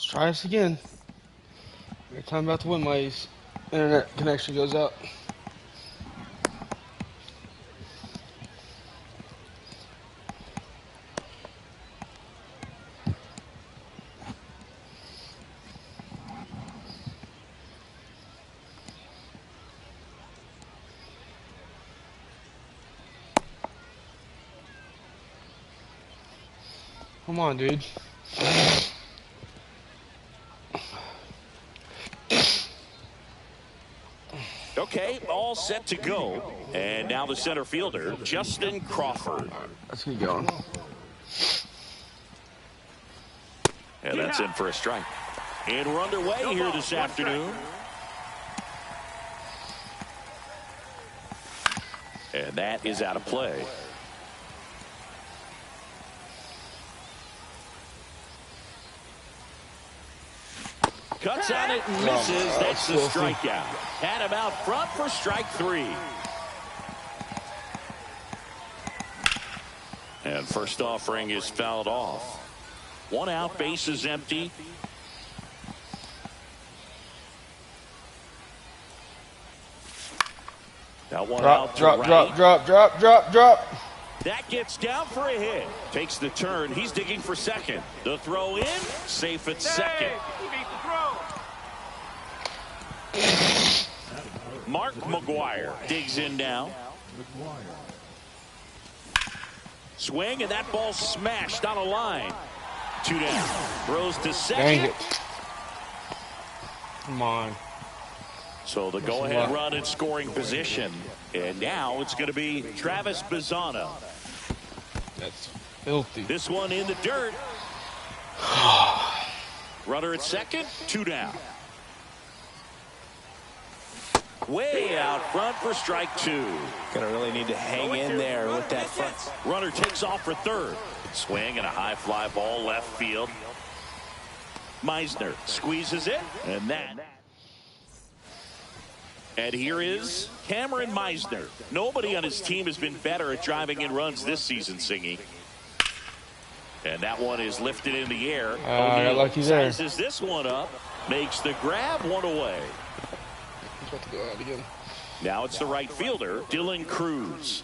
try this again. Every time I'm about to win, my internet connection goes out. Come on, dude. Okay, all set to go. And now the center fielder, Justin Crawford. Let's get going. And that's in for a strike. And we're underway here this afternoon. And that is out of play. Cuts on it and misses. That's the strikeout. Had him out front for strike 3. And first offering is fouled off. 1 out, base is empty. That one out to right. Drop. That gets down for a hit. Takes the turn. He's digging for second. The throw in, safe at second. Mark McGuire digs in now. Swing, and that ball smashed on a line. 2 down. Throws to second. Dang it. Come on. So the go-ahead run in scoring position. And now it's going to be Travis Bazzana. That's filthy. This one in the dirt. Runner at second, 2 down. Way out front for strike 2. Gonna really need to hang in there with that front. Runner takes off for third. Swing and a high fly ball left field. Meisner squeezes it, and that. And here is Cameron Meisner. Nobody on his team has been better at driving in runs this season, Singy. And that one is lifted in the air. Got lucky there. Sizes this one up, makes the grab, 1 away. He's about to go out again. Now it's the right fielder, Dylan Cruz.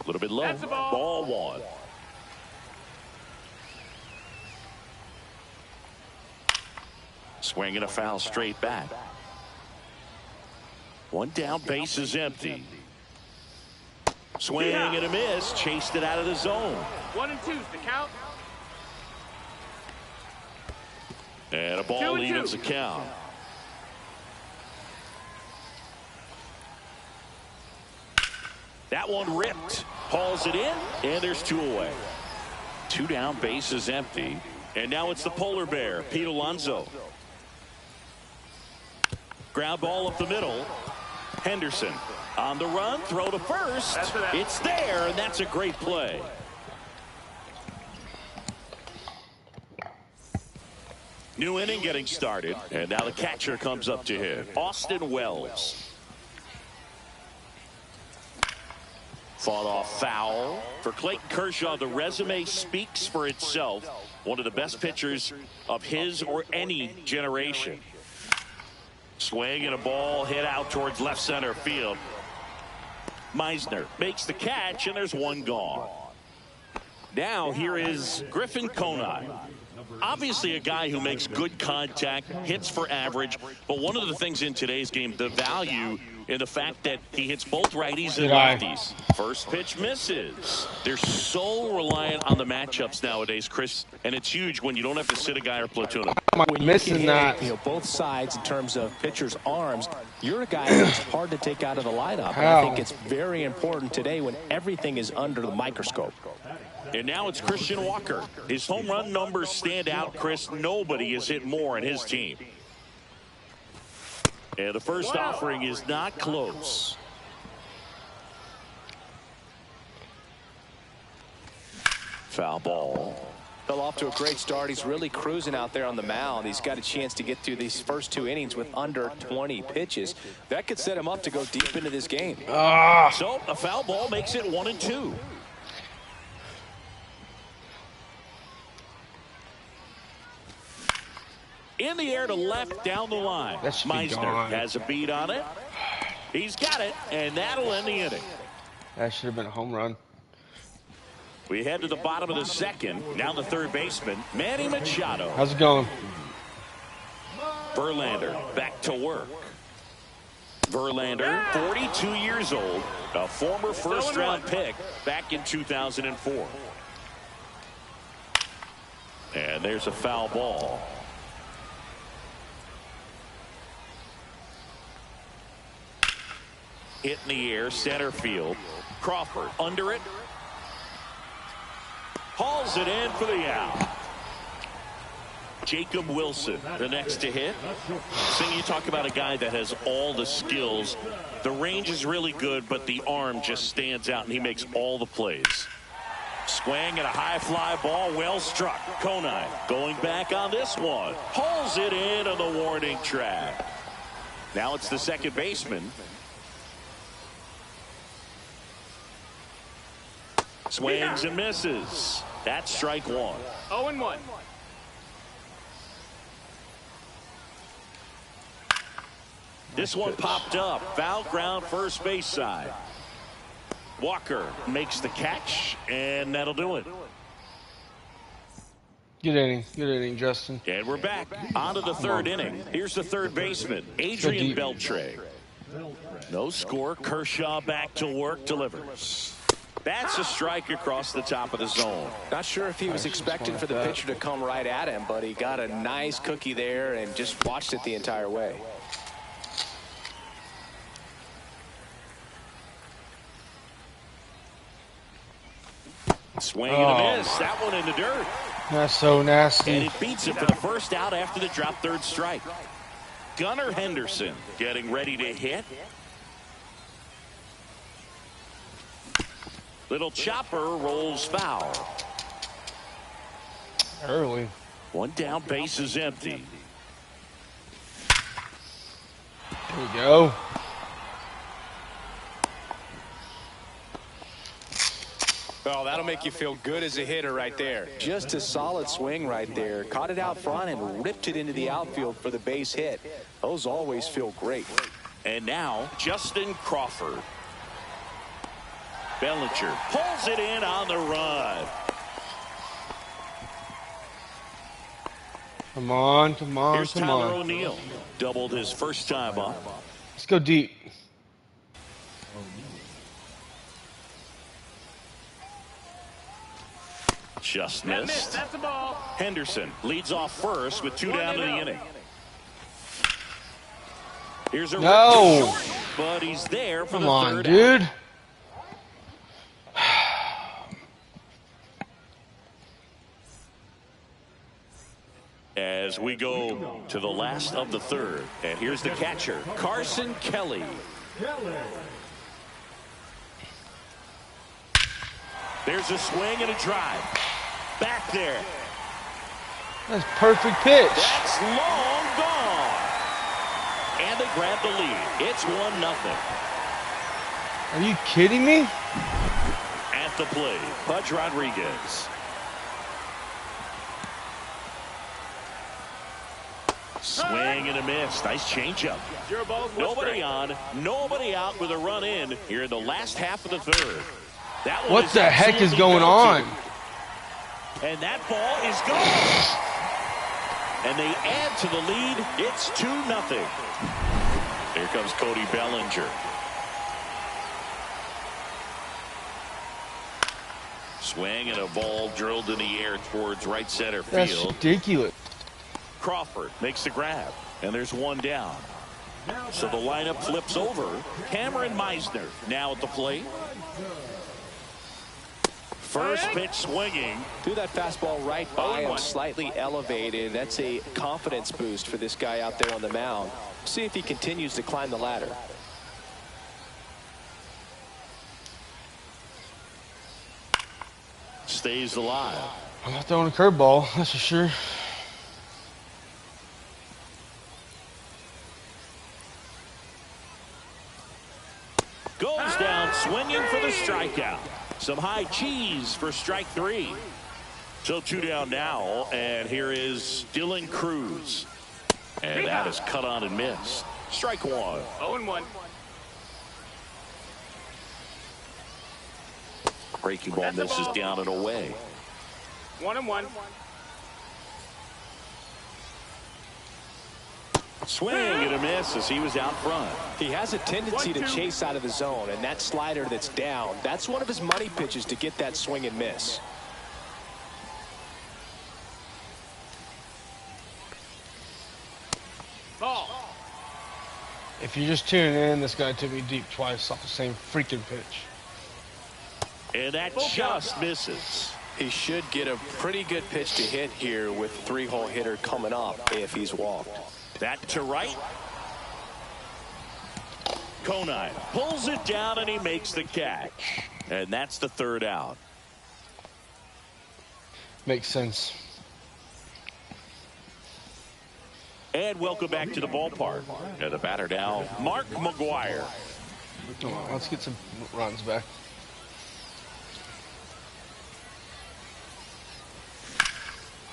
A little bit low. Ball 1. Swing and a foul straight back. 1 down, base is empty. Swing and a miss, chased it out of the zone. 1 and 2's the count. And a ball evens the count. That one ripped. Hauls it in, and there's 2 away. 2 down, base is empty. And now it's the polar bear, Pete Alonso. Ground ball up the middle. Henderson on the run, throw to first. It's there, and that's a great play. New inning getting started, and now the catcher comes up to hit. Austin Wells. Fought off foul. For Clayton Kershaw, the resume speaks for itself. One of the best pitchers of his or any generation. Swing and a ball hit out towards left center field. Meisner makes the catch, and there's 1 gone. Now here is Griffin Conine. Obviously a guy who makes good contact, hits for average, but one of the things in today's game, the value in the fact that he hits both righties and lefties. First pitch misses. They're so reliant on the matchups nowadays, Chris, and it's huge when you don't have to sit a guy or platoon him. When missing that, both sides in terms of pitchers' arms, you're a guy that's hard to take out of the lineup. And I think it's very important today when everything is under the microscope. And now it's Christian Walker. His home run numbers stand out, Chris. Nobody has hit more in his team. And the first offering is not close. Foul ball. Fell off to a great start. He's really cruising out there on the mound. He's got a chance to get through these first 2 innings with under 20 pitches. That could set him up to go deep into this game. So a foul ball makes it 1 and 2. In the air to left down the line. Meisner has a beat on it. He's got it, and that'll end the inning. That should have been a home run. We head to the bottom of the second. Now the third baseman, Manny Machado. How's it going? Verlander back to work. Verlander, 42 years old, a former first-round pick back in 2004. And there's a foul ball. Hit in the air, center field. Crawford under it. Hauls it in for the out. Jacob Wilson, the next to hit. Sing, you talk about a guy that has all the skills. The range is really good, but the arm just stands out, and he makes all the plays. Swing and a high fly ball, well struck. Conine going back on this one. Hauls it in on the warning track. Now it's the second baseman. Swings and misses. That's strike one. 0-1. This one popped up. Foul ground, first base side. Walker makes the catch, and that'll do it. Good inning, Justin. And we're back onto the third inning. Here's the third baseman, Adrian Beltre. No score. Kershaw back to work, delivers. That's a strike across the top of the zone. Not sure if he was expecting for the pitcher to come right at him, but he got a nice cookie there and just watched it the entire way. Swing and a miss. That one in the dirt. That's so nasty. And it beats it for the first out after the drop third strike. Gunnar Henderson getting ready to hit. Little chopper rolls foul. Early. One down, base is empty. There we go. Oh, that'll make you feel good as a hitter right there. Just a solid swing right there. Caught it out front and ripped it into the outfield for the base hit. Those always feel great. And now, Justin Crawford. Bellinger pulls it in on the run. Come on, come on, Here's come Tyler on. O'Neill. Doubled his first time up. Let's go deep. Just missed. That's the ball. Henderson leads off first with 2 down in the inning. Here's a No. rip to short, but he's there for Come the on, third dude. out. As we go to the last of the third, and here's the catcher, Carson Kelly. There's a swing and a drive. Back there. That's perfect pitch. That's long gone. And they grab the lead. It's 1-0. Are you kidding me? At the plate, Pudge Rodriguez. Swing and a miss. Nice changeup. Nobody on, nobody out with a run in here in the last half of the third. That one What the heck is going on? And that ball is gone. And they add to the lead. It's 2-0. Here comes Cody Bellinger. Swing and a ball drilled in the air towards right center That's field. ridiculous. Crawford makes the grab, and there's one down. So the lineup flips over. Cameron Meisner now at the plate. First pitch swinging. Threw that fastball right by him, slightly elevated. That's a confidence boost for this guy out there on the mound. See if he continues to climb the ladder. Stays alive. I'm not throwing a curveball, that's for sure. Goes down swinging for the strikeout. Some high cheese for strike 3. So 2 down now, and here is Dylan Cruz. And that is cut on and missed. Strike one. 0-1. Breaking ball misses down and away. 1-1. Swing and a miss as he was out front. He has a tendency to chase out of the zone, and that slider that's down, that's one of his money pitches to get that swing and miss. Ball. If you're just tuning in, this guy took me deep twice off the same freaking pitch. And that just misses. He should get a pretty good pitch to hit here with three-hole hitter coming up if he's walked. That to right. Conine pulls it down and he makes the catch. And that's the third out. Makes sense. And welcome back to the ballpark. And the batter now, Mark McGuire. Let's get some runs back.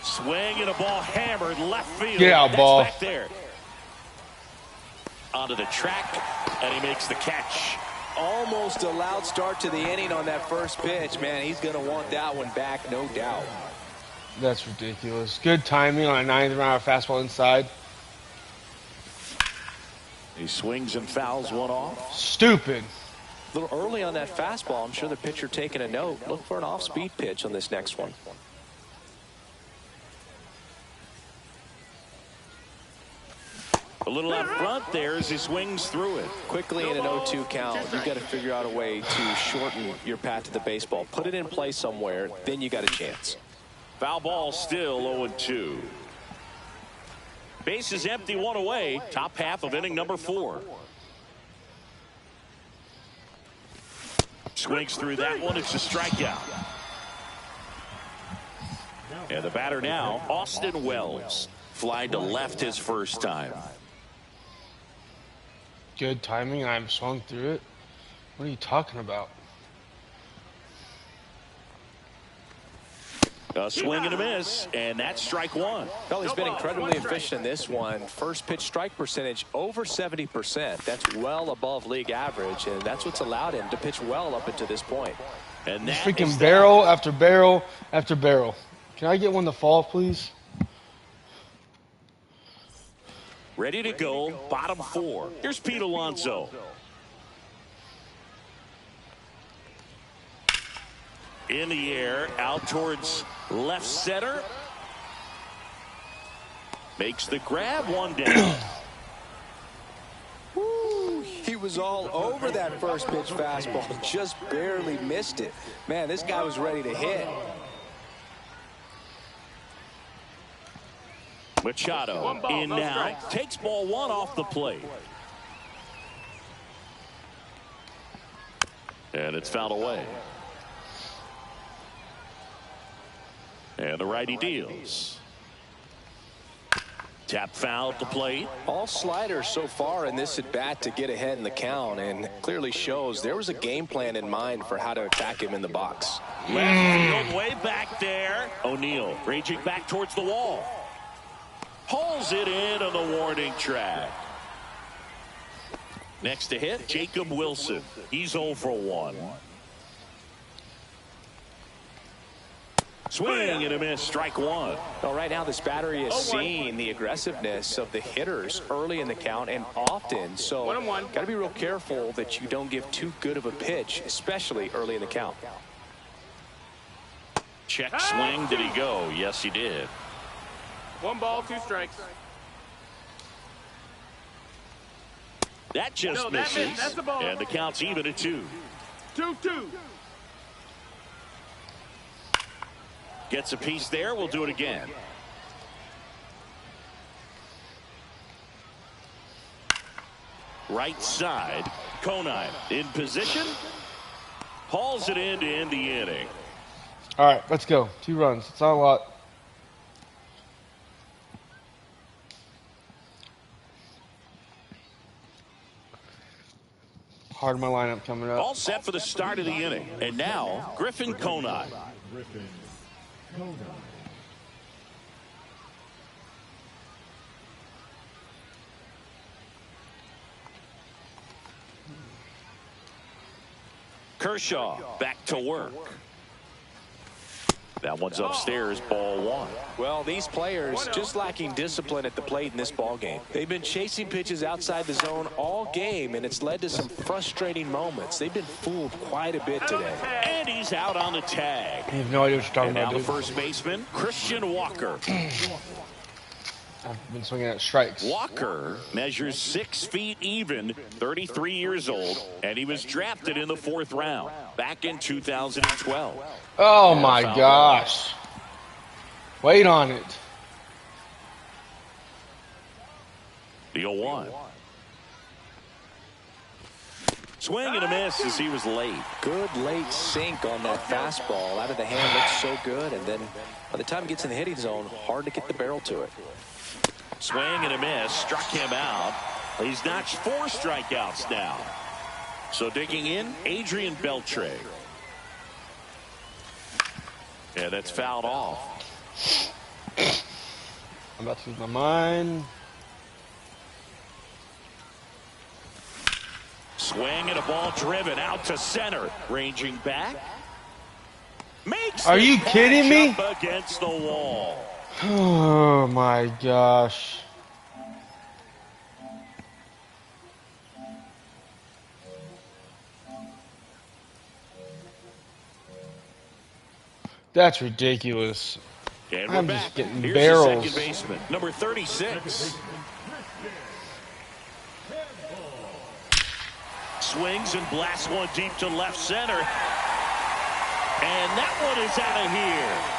Swing and a ball hammered left field. Get out, That's ball. back there. Onto the track, and he makes the catch. Almost a loud start to the inning on that first pitch. Man, he's going to want that one back, no doubt. That's ridiculous. Good timing on a 9th round fastball inside. He swings and fouls one off. Stupid. A little early on that fastball. I'm sure the pitcher taking a note. Look for an off-speed pitch on this next one. A little out front there as he swings through it. Quickly in an 0-2 count, you've got to figure out a way to shorten your path to the baseball. Put it in play somewhere, then you got a chance. Foul ball still 0-2. Base is empty, one away. Top half of inning number 4. Swings through that one. It's a strikeout. And the batter now, Austin Wells. Flied to left his first time. Good timing. I'm swung through it. What are you talking about? A swing and a miss, and that's strike one. Well, he's been incredibly efficient in this one. First pitch strike percentage over 70%. That's well above league average, and that's what's allowed him to pitch well up until this point. And that Freaking barrel after barrel after barrel. Can I get one to fall, please? Ready to go, bottom 4. Here's Pete Alonso. In the air, out towards left center. Makes the grab, one down. Woo, he was all over that first pitch fastball, just barely missed it. Man, this guy was ready to hit. Machado in now, takes ball 1 off the plate. And it's fouled away. And the righty deals. Tap foul at the plate. All sliders so far in this at bat to get ahead in the count, and clearly shows there was a game plan in mind for how to attack him in the box. Left field way back there. O'Neill raging back towards the wall. Pulls it in on the warning track. Next to hit, Jacob Wilson. He's 0 for 1. Swing and a miss, strike one. Well, right now this battery is seeing the aggressiveness of the hitters early in the count and often. So got to be real careful that you don't give too good of a pitch, especially early in the count. Check swing. Did he go? Yes, he did. 1 ball, 2 strikes. That just misses. That's the ball. And the count's even at 2. 2-2. Gets a piece there. We'll do it again. Right side. Conine in position. Hauls it in to end the inning. All right, let's go. 2 runs. It's not a lot. Hard in my lineup coming up. All set for the start of the inning. And now, Griffin Conine. Kershaw back to work. That one's upstairs, ball one. Well, these players just lacking discipline at the plate in this ball game. They've been chasing pitches outside the zone all game, and it's led to some frustrating moments. They've been fooled quite a bit today. And he's out on the tag. I have no idea what you're talking And about, now dude. the first baseman, Christian Walker. I've been swinging at strikes. Walker measures 6 feet even, 33 years old, and he was drafted in the 4th round back in 2012. Oh my gosh. Wait on it. The 0-1. Swing and a miss as he was late. Good late sink on that fastball. Out of the hand looks so good, and then by the time it gets in the hitting zone, hard to get the barrel to it. Swing and a miss, struck him out. He's notched 4 strikeouts now. So digging in, Adrian Beltre. Yeah, that's fouled off. I'm about to lose my mind. Swing and a ball driven out to center. Ranging back. Makes Are the you catch kidding me? up against the wall. Oh my gosh. That's ridiculous. And I'm we're just back. getting Here's barrels. the second baseman, number 36. Swings and blasts one deep to left center. And that one is out of here.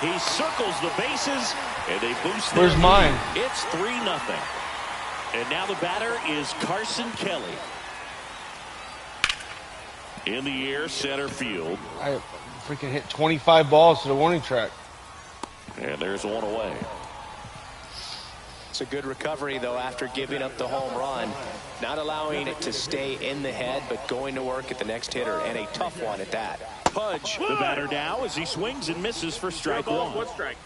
He circles the bases, and they boost their Where's lead. mine? It's 3-0. And now the batter is Carson Kelly. In the air, center field. I freaking hit 25 balls to the warning track. And there's one away. It's a good recovery, though, after giving up the home run. Not allowing it to stay in the head, but going to work at the next hitter, and a tough one at that. Pudge, the batter now, as he swings and misses for strike one. 1 strike.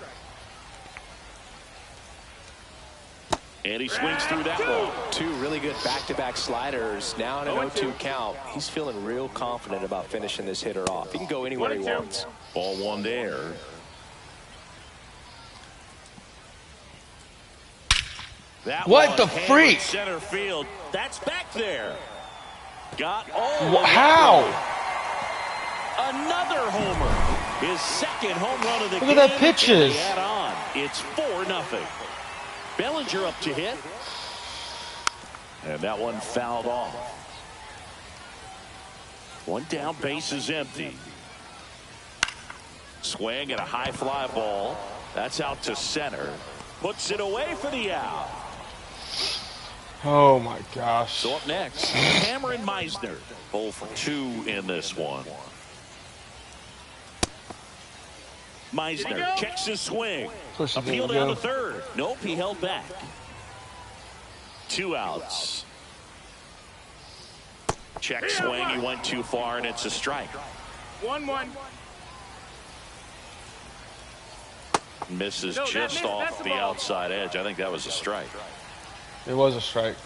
And he swings through that one. 2 really good back-to-back sliders. Now in an 0-2 count. He's feeling real confident about finishing this hitter off. He can go anywhere he wants. Ball one there. That What one the hammered freak? Center field. That's back there. Got all. How? Another homer. His second home run of the game. Look at that pitches. And they add on. It's 4-0. Bellinger up to hit. And that one fouled off. One down, base is empty. Swing and a high fly ball. That's out to center. Puts it away for the out. Oh my gosh. So up next, Cameron Meisner. 0 for 2 in this one. Meisner checks his swing. Push the Appeal game, down go. to third. Nope, he held back. 2 outs. Check swing. He went too far, and it's a strike. 1-1. Misses No, that just missed. off That's the the ball. outside edge. I think that was a strike. It was a strike.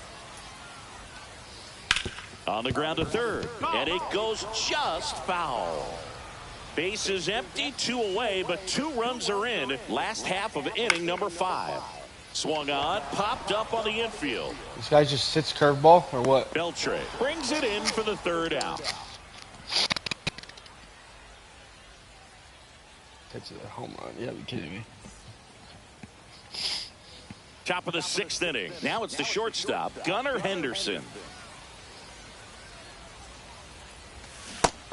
On the ground to third, and it goes just foul. Base is empty, 2 away, but 2 runs are in. Last half of inning number 5. Swung on, popped up on the infield. This guy just sits curveball or what? Beltre brings it in for the 3rd out. That's a home run. You gotta be kidding me. Top of the 6th inning. Now it's the shortstop, Gunnar Henderson.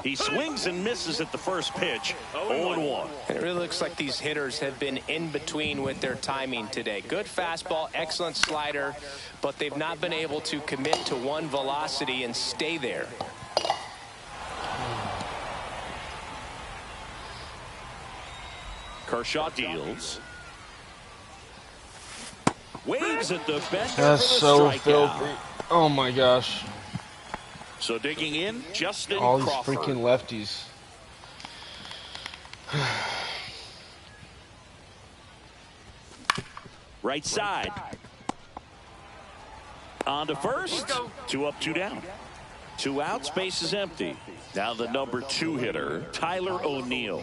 He swings and misses at the first pitch. 0-1. And it really looks like these hitters have been in between with their timing today. Good fastball, excellent slider, but they've not been able to commit to one velocity and stay there. Kershaw deals. Waves at the bender That's for the so strikeout. filthy. Oh my gosh. So digging in, Justin All these Crawford. freaking lefties. Right side. On to first. 2 up, 2 down. 2 outs, base is empty. Now the number 2 hitter, Tyler O'Neill.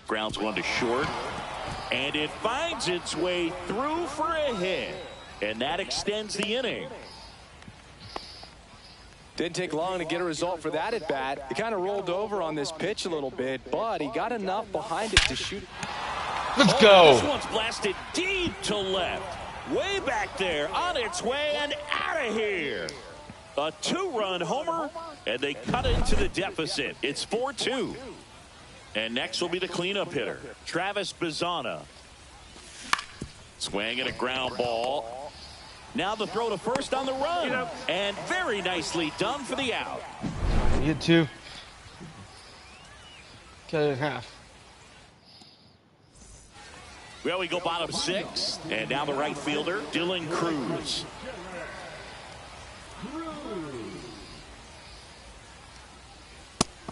Grounds one to short, and it finds its way through for a hit, and that extends the inning. Didn't take long to get a result for that at bat. He kind of rolled over on this pitch a little bit, but he got enough behind it to shoot. Let's go. This one's blasted deep to left, way back there, on its way and out of here. A 2-run homer, and they cut into the deficit. It's 4-2. And next will be the cleanup hitter, Travis Bazzana. Swing and a ground ball. Now the throw to first on the run. And very nicely done for the out. You get 2. Cut it in half. Well, we go bottom 6. And now the right fielder, Dylan Cruz.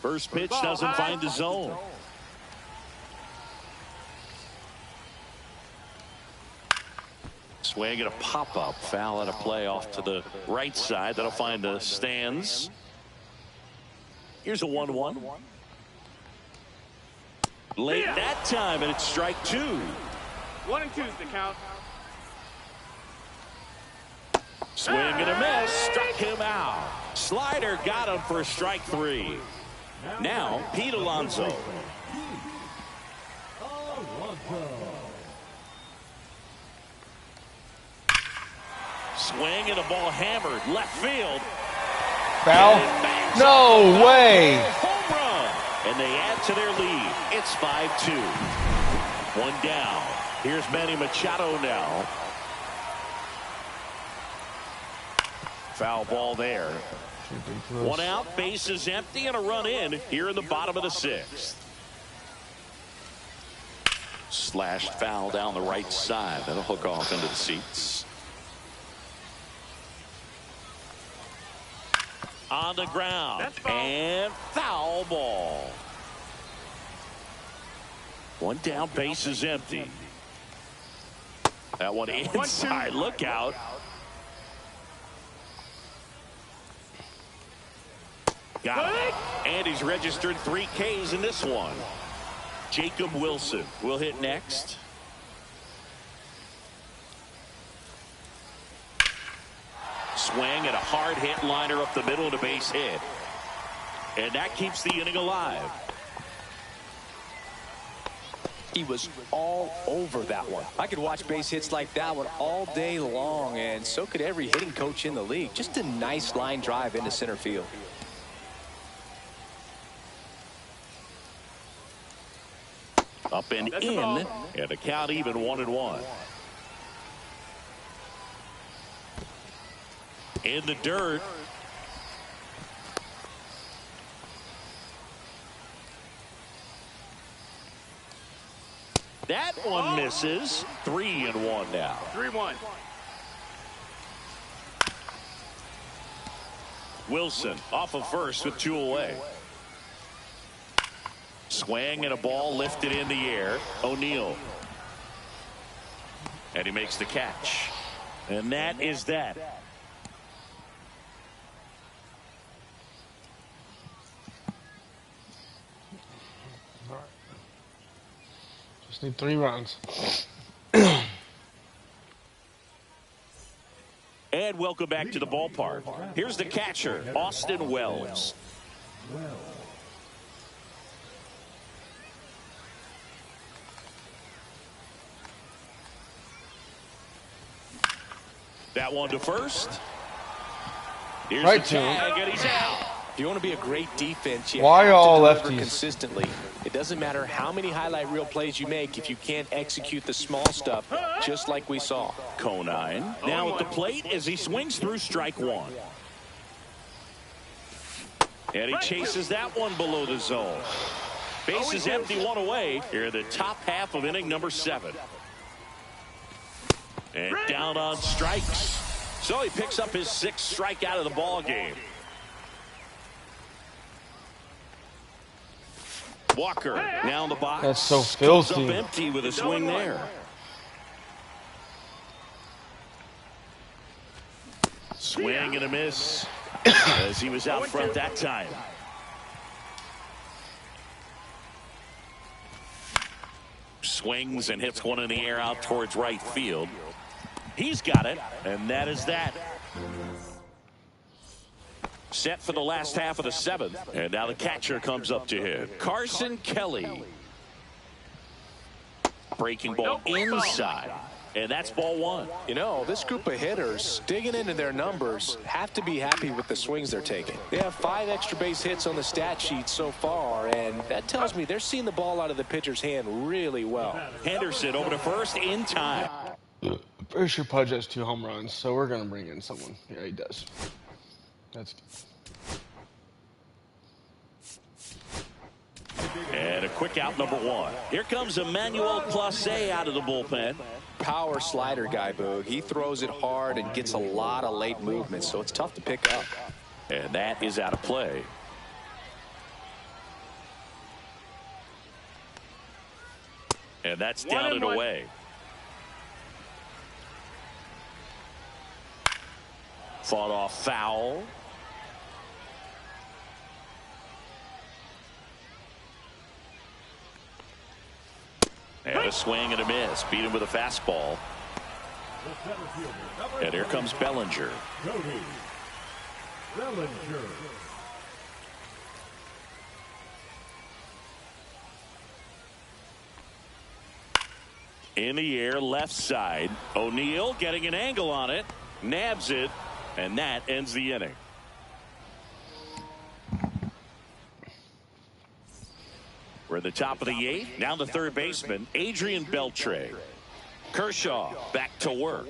First pitch doesn't find the zone. Swing and a pop-up. Foul out of play off to the right side. That'll find the stands. Here's a 1-1. Late that time, and it's strike 2. 1 and 2's the count. Swing and a miss. Struck him out. Slider got him for strike 3. Now, Pete Alonso. Swing and a ball hammered left field. Foul? No way. Home run. And they add to their lead. It's 5-2. 1 down. Here's Manny Machado now. Foul ball there. 1 out, bases empty, and a run in here in the bottom of the 6th. Slashed foul down the right side. That'll hook off into the seats. On the ground. And foul ball. 1 down, bases empty. That one inside. Look out. Got it. And he's registered 3 Ks in this one. Jacob Wilson will hit next. Swing and a hard hit liner up the middle to base hit. And that keeps the inning alive. He was all over that one. I could watch base hits like that one all day long, and so could every hitting coach in the league. Just a nice line drive into center field. Up and in, and the count even 1-1. In the dirt. That one misses. 3-1 now. 3-1. Wilson off of first with 2 away. Swing and a ball lifted in the air. O'Neill. And he makes the catch. And that is that. Just need 3 runs. And welcome back to the ballpark. Here's the catcher, Austin Wells. That one to first. Here's right the tag, and he's out. If you want to be a great defense, you Why have all to deliver lefties? consistently. It doesn't matter how many highlight reel plays you make if you can't execute the small stuff, just like we saw. Conine now at the plate as he swings through strike 1. And he chases that one below the zone. Base is empty, 1 away. Here in the top half of inning number 7. And down on strikes. So he picks up his 6th strikeout of the ball game. Walker now in the box. That's so Goes up filthy. empty with a swing there. Swing and a miss as he was out front that time. Swings and hits one in the air out towards right field. He's got it, and that is that. Set for the last half of the seventh, and now the catcher comes up to hit. Carson Kelly. Breaking ball inside, and that's ball one. You know, this group of hitters, digging into their numbers, have to be happy with the swings they're taking. They have 5 extra base hits on the stat sheet so far, and that tells me they're seeing the ball out of the pitcher's hand really well. Henderson over to first in time. Pretty sure Pudge has 2 home runs, so we're going to bring in someone. Yeah, he does. That's good. And a quick out, number 1. Here comes Emmanuel Clase out of the bullpen. Power slider guy, Boog. He throws it hard and gets a lot of late movement, so it's tough to pick up. And that is out of play. And that's down and away. Fought off foul. And a swing and a miss. Beat him with a fastball. And here comes Bellinger. In the air, left side. O'Neill getting an angle on it. Nabs it. And that ends the inning. We're at the top of the 8th. Now the third baseman, Adrian Beltre. Kershaw back to work.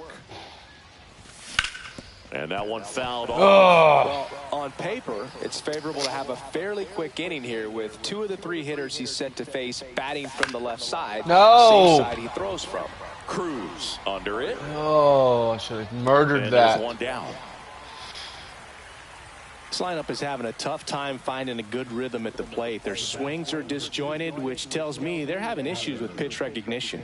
And that one fouled off. Well, on paper, it's favorable to have a fairly quick inning here with 2 of the 3 hitters he's set to face batting from the left side. No. Same side he throws from. Cruz under it. Oh, I should have murdered And that. there's one down. This lineup is having a tough time finding a good rhythm at the plate. Their swings are disjointed, which tells me they're having issues with pitch recognition.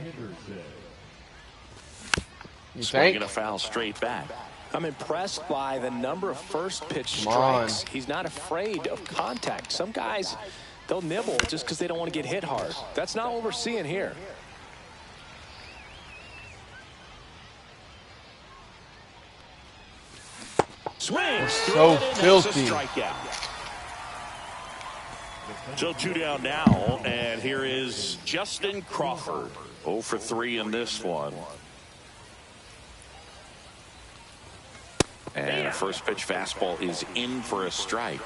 You Swinging think? a foul straight back. I'm impressed by the number of first pitch strikes. He's not afraid of contact. Some guys, they'll nibble just because they don't want to get hit hard. That's not what we're seeing here. Swings. So filthy. Strikeout. So 2 down now, and here is Justin Crawford. 0 for 3 in this one. And a first pitch fastball is in for a strike.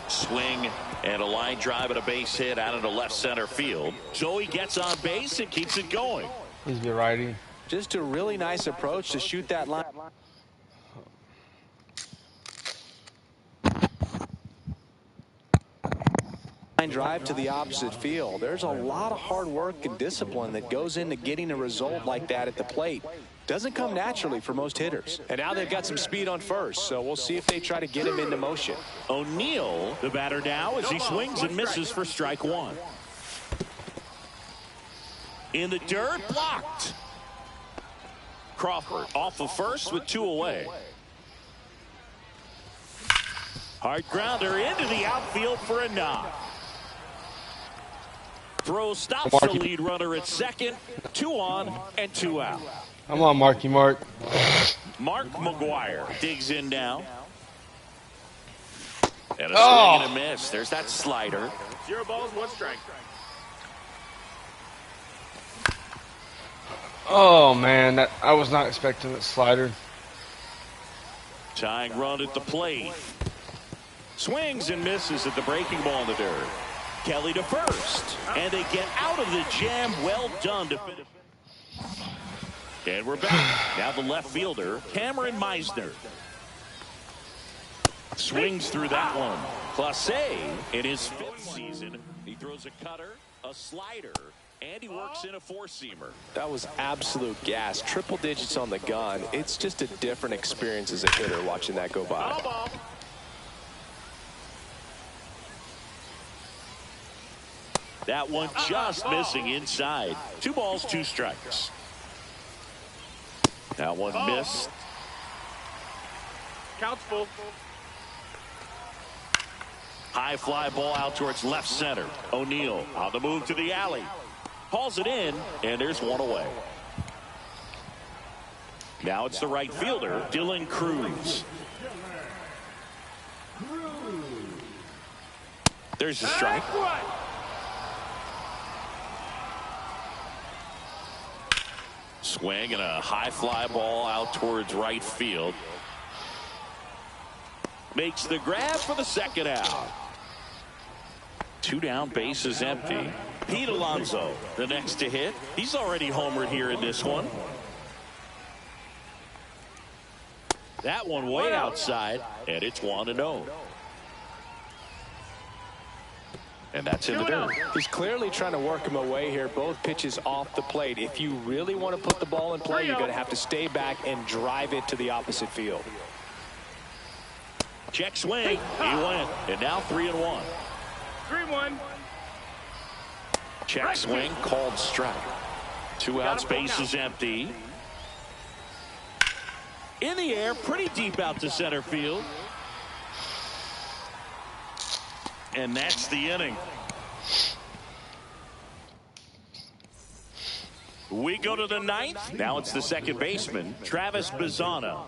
Swing and a line drive and a base hit out into left center field. Joey gets on base and keeps it going. Please be righty. Just a really nice approach to shoot that line. Drive to the opposite field. There's a lot of hard work and discipline that goes into getting a result like that at the plate. Doesn't come naturally for most hitters. And now they've got some speed on first, so we'll see if they try to get him into motion. O'Neill, the batter now, as he swings and misses for strike 1. In the dirt, blocked. Crawford off of first with 2 away. Hard grounder into the outfield for a knock. Throw stops the lead runner at second. 2 on and 2 out. Come on, Marky Mark. Mark McGuire digs in now. And a swing and a miss. There's that slider. 0 balls, 1 strike. Oh, man. I was not expecting that slider. Tying run at the plate. Swings and misses at the breaking ball in the dirt. Kelly to first. And they get out of the jam. Well done to finish. And we're back. Now the left fielder, Cameron Meisner. Swings through that one. Clase in his 5th season. He throws a cutter, a slider, and he works in a 4-seamer. That was absolute gas. Triple digits on the gun. It's just a different experience as a hitter watching that go by. That one just missing inside. 2 balls, 2 strikes. That one missed. Count's full. High fly ball out towards left center. O'Neill on the move to the alley. Hauls it in, and there's one away. Now it's the right fielder, Dylan Cruz. There's a strike. Swing and a high fly ball out towards right field. Makes the grab for the second out. 2 down, bases empty. Pete Alonso, the next to hit. He's already homered here in this one. That one way outside, and it's 1-0. And that's in the dirt. He's clearly trying to work him away here. Both pitches off the plate. If you really want to put the ball in play, you're going to have to stay back and drive it to the opposite field. Check swing. He went. And now 3-1. 3-1. Check swing, called strike. 2 outs, bases empty. In the air, pretty deep out to center field. And that's the inning. We go to the 9th. Now it's the second baseman, Travis Bazzana.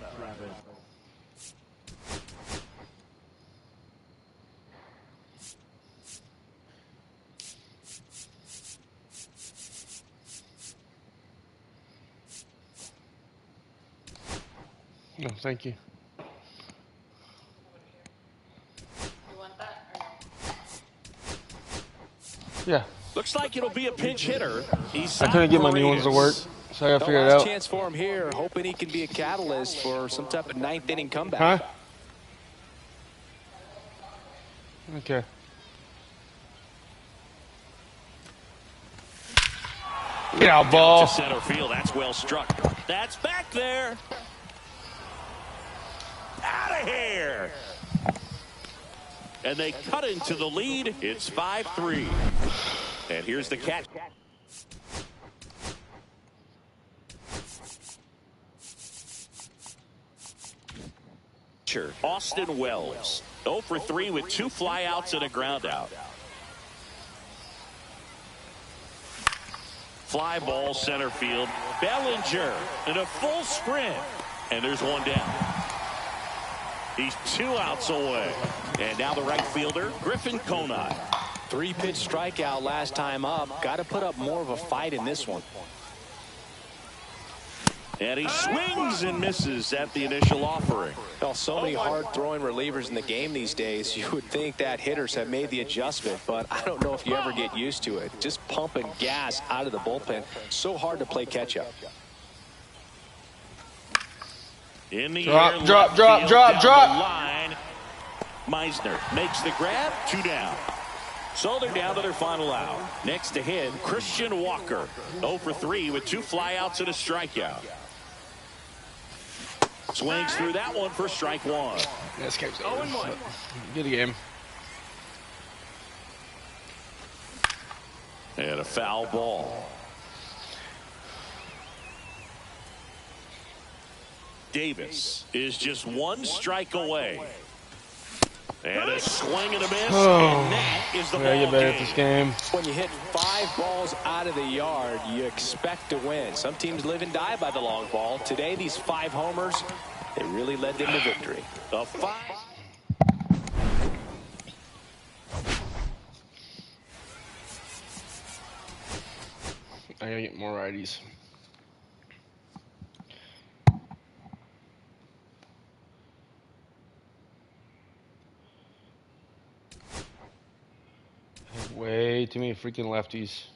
No, thank you. Yeah. Looks like it'll be a pinch hitter. I couldn't get my new ones to work, so I got to figure it out. Last chance for him here, hoping he can be a catalyst for some type of 9th inning comeback. Huh? Okay. Get out, ball. To center field. That's well struck. That's back there. Out of here. And they cut into the lead. It's 5-3. And here's the catch. Austin Wells. 0 for 3 with 2 flyouts and a ground out. Fly ball center field. Bellinger in a full sprint. And there's one down. He's 2 outs away. And now the right fielder, Griffin Conine. 3-pitch strikeout last time up. Got to put up more of a fight in this one. And he swings and misses at the initial offering. Well, so many hard-throwing relievers in the game these days. You would think that hitters have made the adjustment, but I don't know if you ever get used to it. Just pumping gas out of the bullpen. So hard to play catch-up. In the Drop, air, drop, left drop, field, drop, down drop. the line. Meisner makes the grab. 2 down. So they're down to their final out. Next to hit, Christian Walker. 0 for 3 with 2 flyouts and a strikeout. Swings through that one for strike 1. This game's over. Good game. And a foul ball. Davis is just 1 strike away. And a swing and a miss. And that is the ball get better game. at this game. When you hit 5 balls out of the yard, you expect to win. Some teams live and die by the long ball. Today, these 5 homers, it really led them to victory. The 5. I gotta get more righties. Way too many freaking lefties.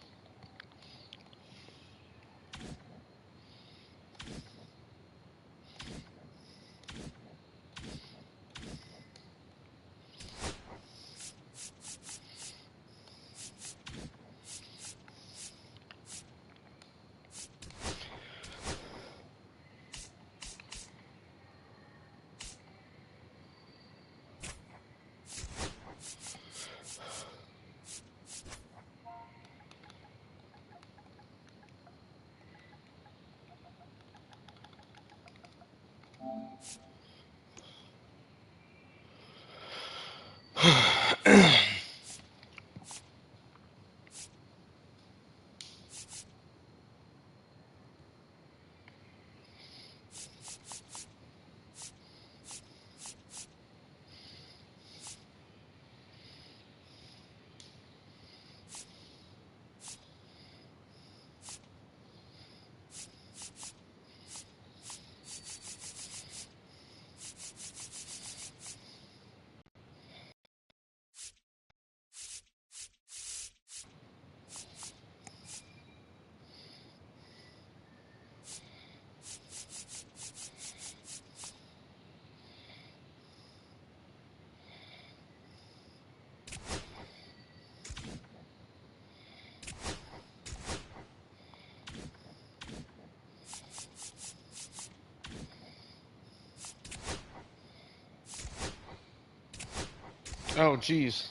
Oh, jeez.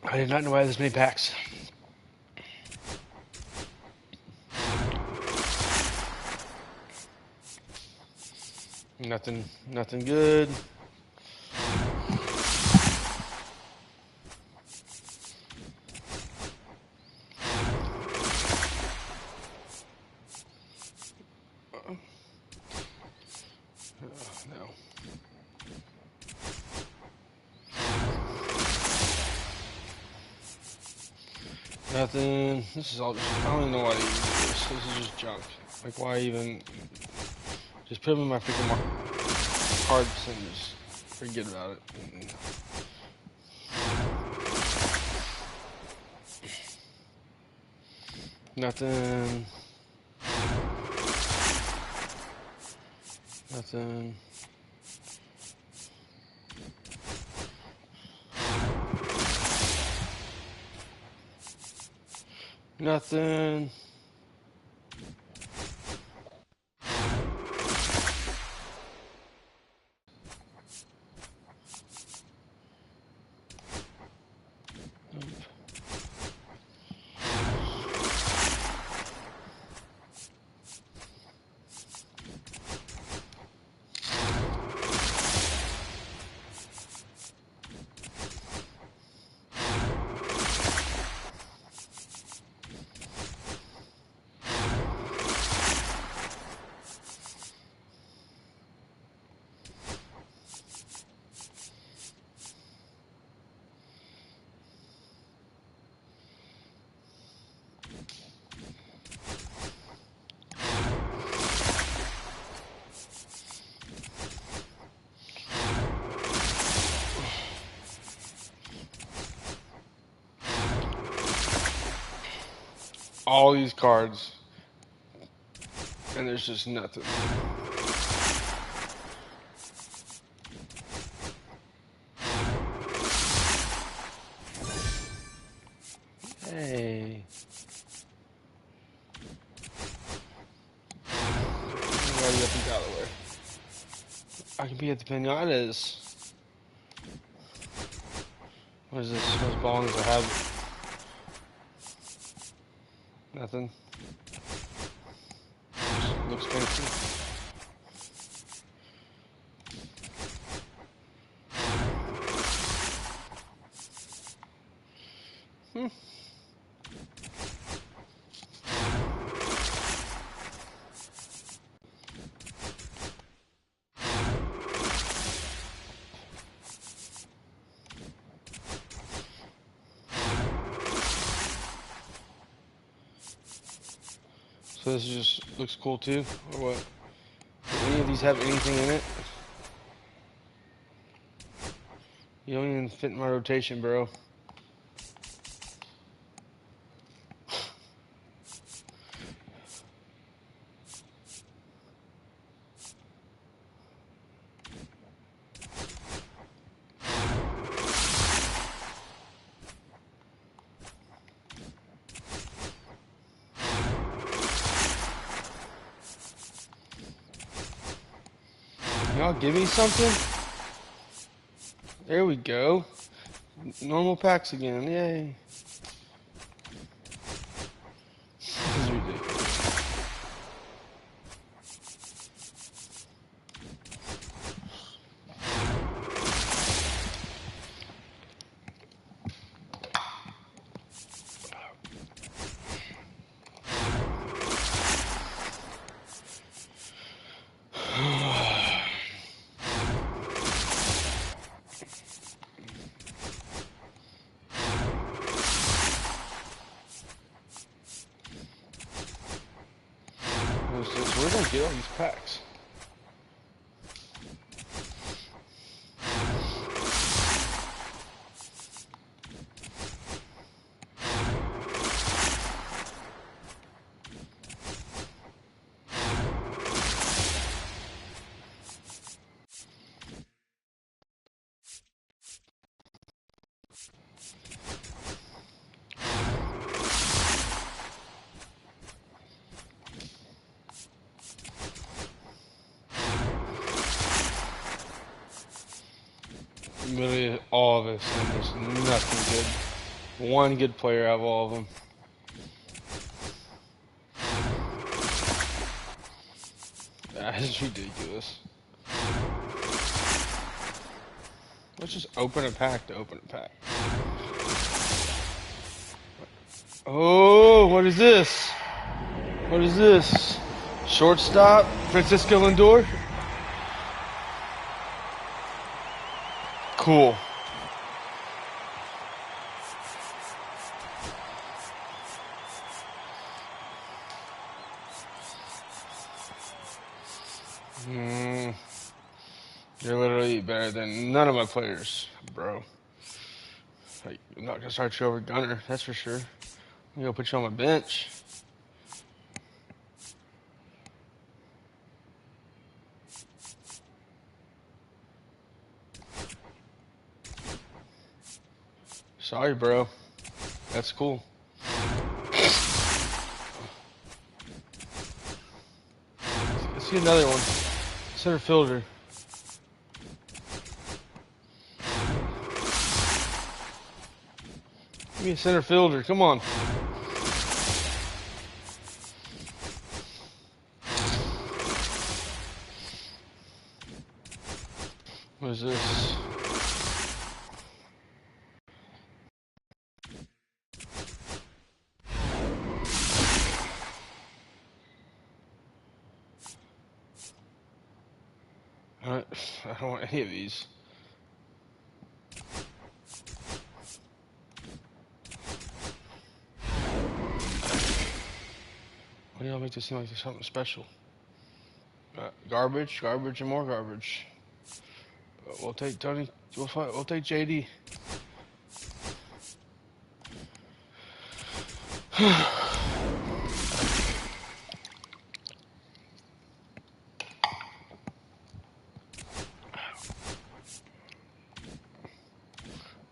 I did not know I had this many packs. Nothing good. No. Nothing. This is all just, I don't even know why they even do this. This is just junk. Like, why even just put them in my freaking cards and just forget about it. Nothing. Nothing. Nothing. All these cards, and there's just nothing. Hey. I can be at the pinatas. What is this? Those bongs I have. Nothing. Just looks fancy. So this just looks cool too, or what? Do any of these have anything in it? You don't even fit in my rotation, bro. Y'all give me something? There we go. Normal packs again, yay. This is ridiculous. get all these packs? Literally all of this, and there's nothing good. One good player out of all of them. That is ridiculous. Let's just open a pack to open a pack. Oh, what is this? What is this? Shortstop, Francisco Lindor? Cool. You're literally better than none of my players, bro. Like, I'm not gonna start you over Gunner, that's for sure. I'm gonna put you on my bench. Sorry, bro. That's cool. Let's see another one. Center fielder. Give me a center fielder. Come on. What is this? I don't want any of these. Why do y'all make this seem like there's something special? Garbage, garbage, and more garbage. We'll take Tony. We'll take JD.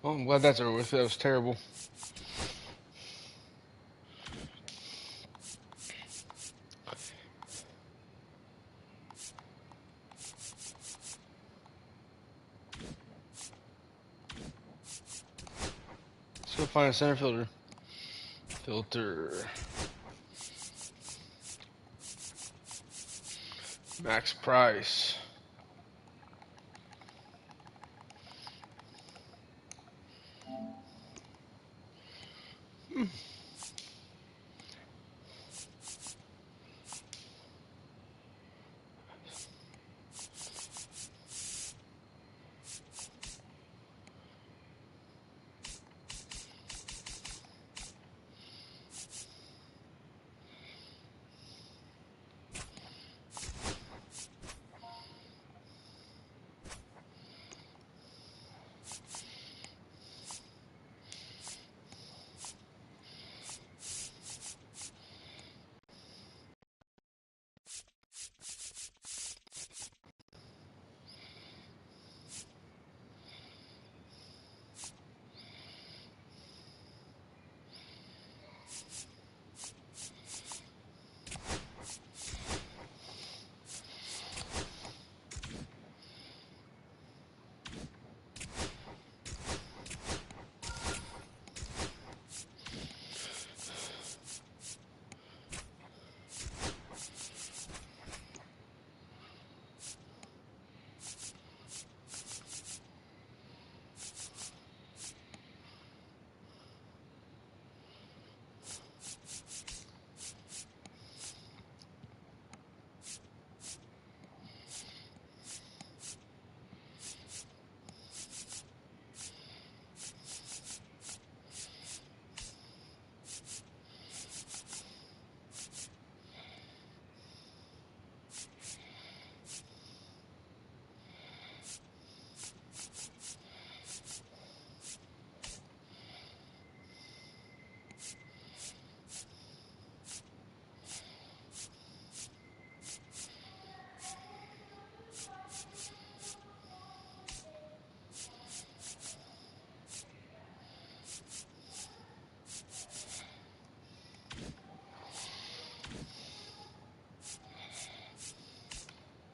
Well, I'm glad that's over with. That was terrible. Let's go find a center fielder. Filter. Max Price.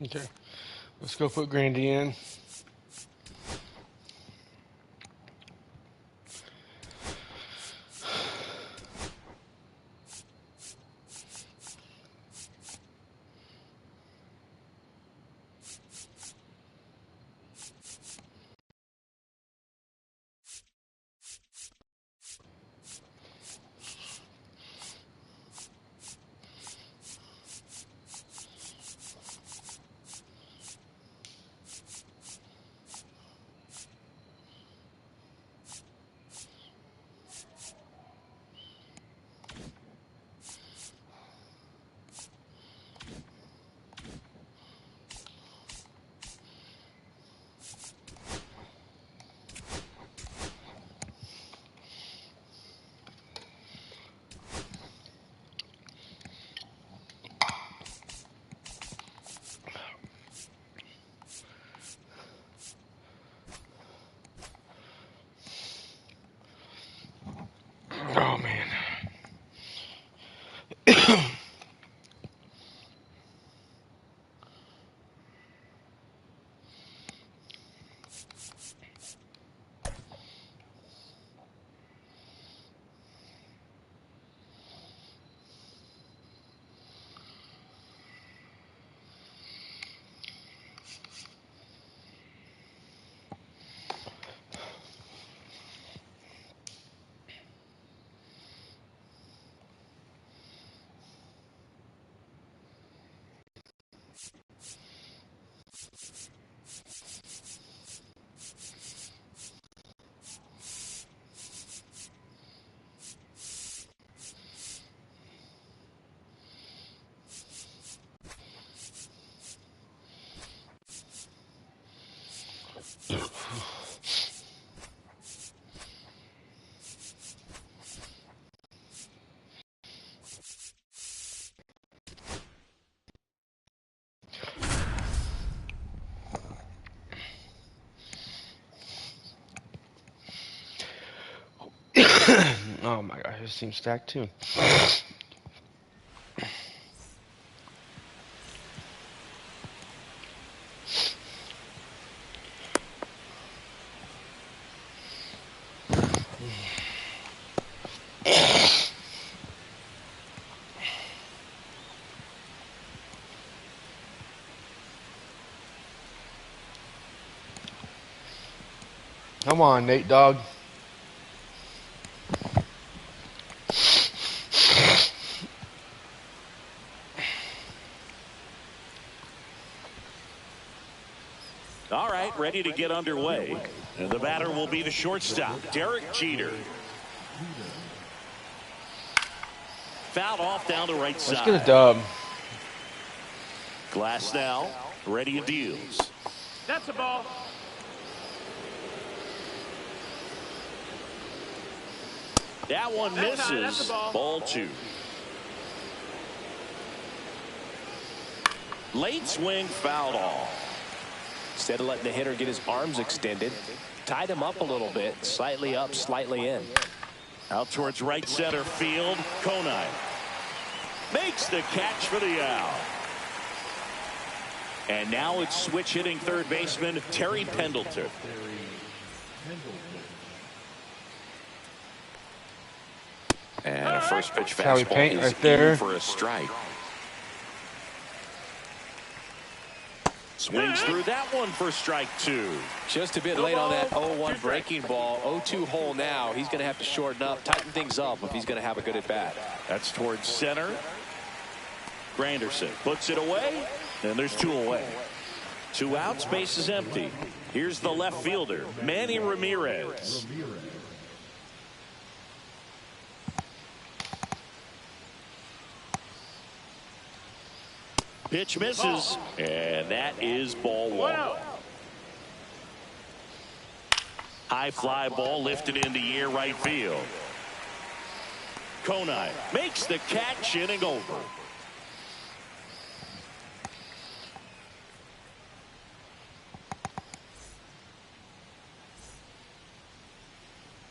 Okay. Let's go put Grandy in. Oh, man. Oh my gosh, this seems stacked too. Come on, Nate Dogg. All right, ready to get underway. And the batter will be the shortstop, Derek Jeter. Fouled off down the right side. Let's get a dub. Glass now, ready and deals. That's a ball. That one misses. Ball two. Late swing, fouled off. Instead of letting the hitter get his arms extended, tied him up a little bit, slightly up, slightly in. Out towards right center field, Konai makes the catch for the out. And now it's switch hitting third baseman Terry Pendleton. And a first pitch How we fastball paint is right there. in for a strike. Swings through that one for strike two. Just a bit late on that 0-1 breaking ball. 0-2 hole now. He's going to have to shorten up, tighten things up if he's going to have a good at bat. That's towards center. Granderson puts it away, and there's two away. Two outs, base is empty. Here's the left fielder, Manny Ramirez. Pitch misses, and that is ball one. High fly ball lifted into air right field. Konai makes the catch, inning over.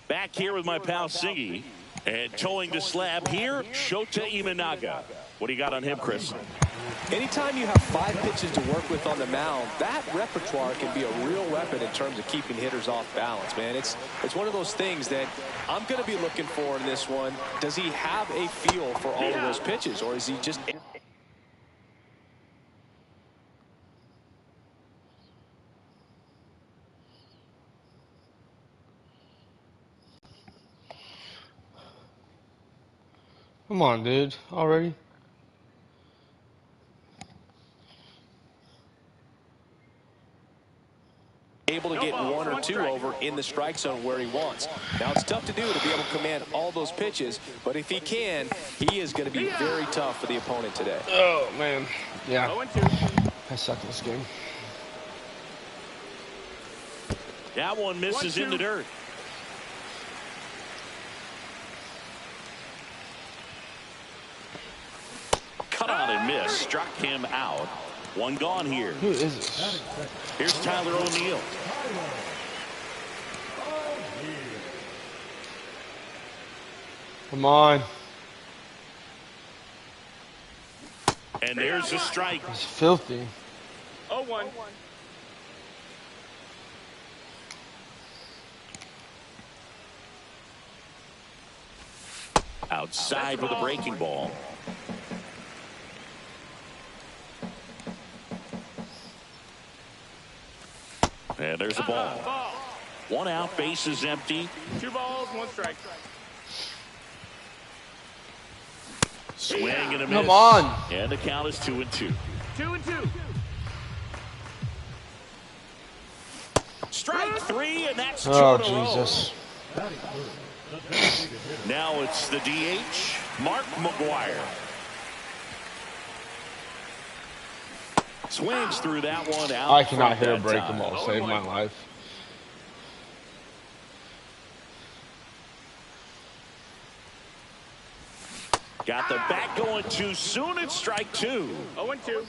Back here with my pal Siggy, and towing the slab here, Shota Imanaga. What do you got on him, Chris? Anytime you have 5 pitches to work with on the mound, that repertoire can be a real weapon in terms of keeping hitters off balance, man. It's one of those things that I'm going to be looking for in this one. Does he have a feel for all of those pitches, or is he just... Come on, dude. Already? able to get 1 or 2 over in the strike zone where he wants. Now, it's tough to do to be able to command all those pitches, but if he can, he is going to be very tough for the opponent today. Oh, man. Yeah. I suck at this game. That one misses in the dirt. Cut out and miss. Struck him out. One gone here. Who is this? Here's Tyler O'Neill. Come on. And there's a strike. It's filthy. 0-1. Outside with a breaking ball. And there's a ball. 1 out, base is empty. 2 balls, 1 strike. Swing and a miss. Come on. And the count is 2-2. 2-2. Strike 3, and that's 2 Oh, in a row. Jesus. Now it's the DH, Mark McGuire. Swings through that one out. I cannot hit a that breaking time. ball. Save my life. Got the bat going too soon. It's strike 2. 0-2.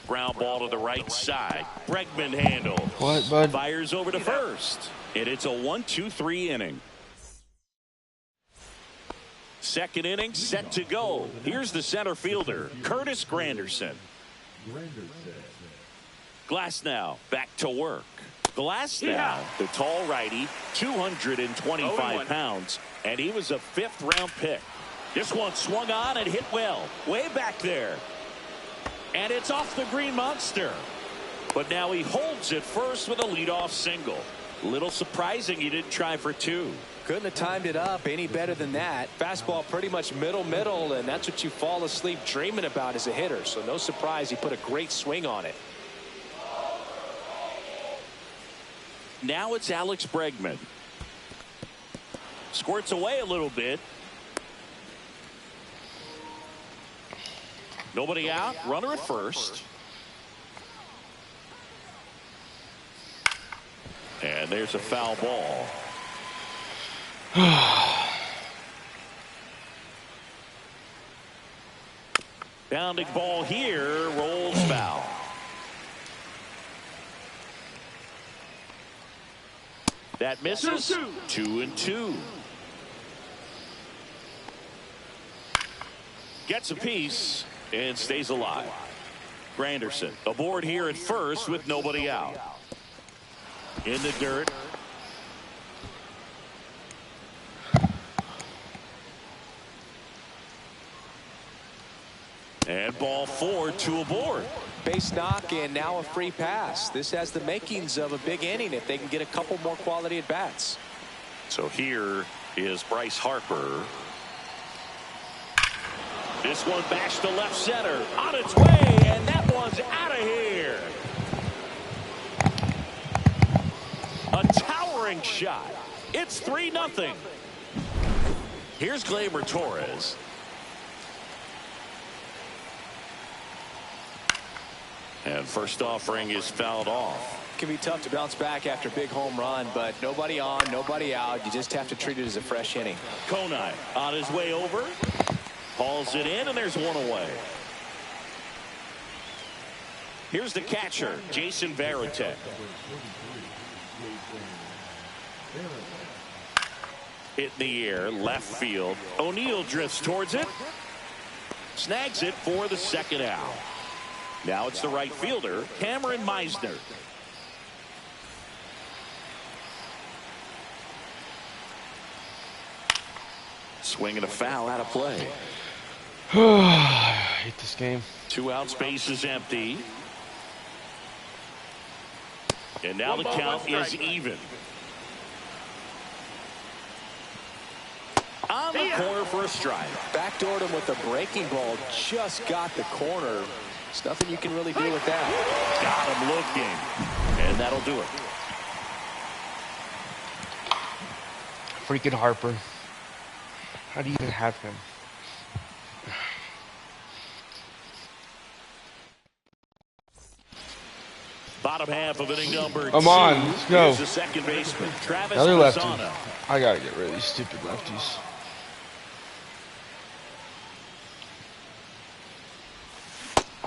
Ground ball to the right side. Bregman handles. What, bud? Fires over to first. And it's a 1-2-3 inning. Second inning set to go. Here's the center fielder, Curtis Granderson. Glasnow back to work. Glasnow, the tall righty, 225 pounds, and he was a 5th-round pick. This one swung on and hit well, way back there. And it's off the Green Monster. But now he holds it first with a leadoff single. Little surprising he didn't try for 2. Couldn't have timed it up any better than that. Fastball pretty much middle, and that's what you fall asleep dreaming about as a hitter. So no surprise he put a great swing on it. Now it's Alex Bregman. Squirts away a little bit. Nobody out. Runner at first. And there's a foul ball. Bounding ball here, rolls foul. That misses. 2-2. Gets a piece and stays alive. Granderson aboard here at first with nobody out. In the dirt. And ball 4, 2 aboard. Base knock and now a free pass. This has the makings of a big inning if they can get a couple more quality at bats. So here is Bryce Harper. This one bashed to left center. On its way, and that one's out of here. A towering shot. It's 3-0. Here's Gleyber Torres. And first offering is fouled off. It can be tough to bounce back after a big home run, but nobody on, nobody out. You just have to treat it as a fresh inning. Konai on his way over. Hauls it in, and there's one away. Here's the catcher, Jason Varitek. Hit in the air, left field. O'Neill drifts towards it. Snags it for the second out. Now it's the right fielder, Cameron Meisner. Swing and a foul out of play. I hate this game. 2 outs, base is empty. And now the count is even. On the corner for a strike. Backdoored him with the breaking ball. Just got the corner. There's nothing you can really do with that. Got him looking. And that'll do it. Freaking Harper. How do you even have him? Bottom half of inning number 2. Come on, let's go. Here's the second baseman, Travis Another lefty. Mazzano. I gotta get rid of these stupid lefties.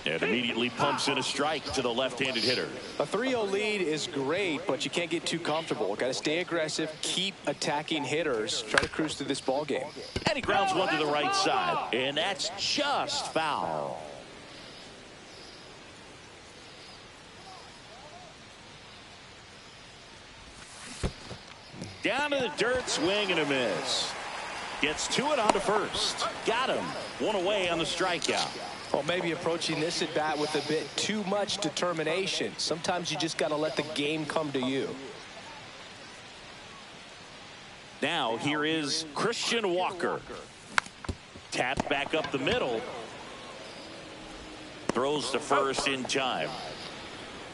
And immediately pumps in a strike to the left-handed hitter. A 3-0 lead is great, but you can't get too comfortable. Got to stay aggressive, keep attacking hitters, try to cruise through this ball game. And he grounds one to the right side. And that's just foul. Down to the dirt, swing and a miss. Gets to it on to first. Got him. One away on the strikeout. Well, maybe approaching this at bat with a bit too much determination. Sometimes you just got to let the game come to you. Now here is Christian Walker. Tapped back up the middle. Throws to first in time.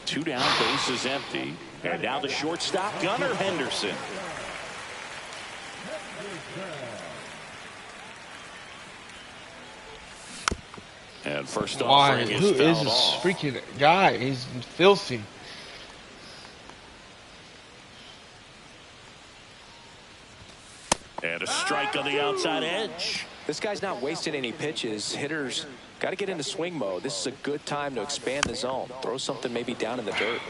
2 down, base is empty. And now the shortstop, Gunnar Henderson. And first offering is Who is fouled this off. freaking guy? He's filthy. And a strike on the outside edge. This guy's not wasting any pitches. Hitters got to get into swing mode. This is a good time to expand the zone. Throw something maybe down in the dirt.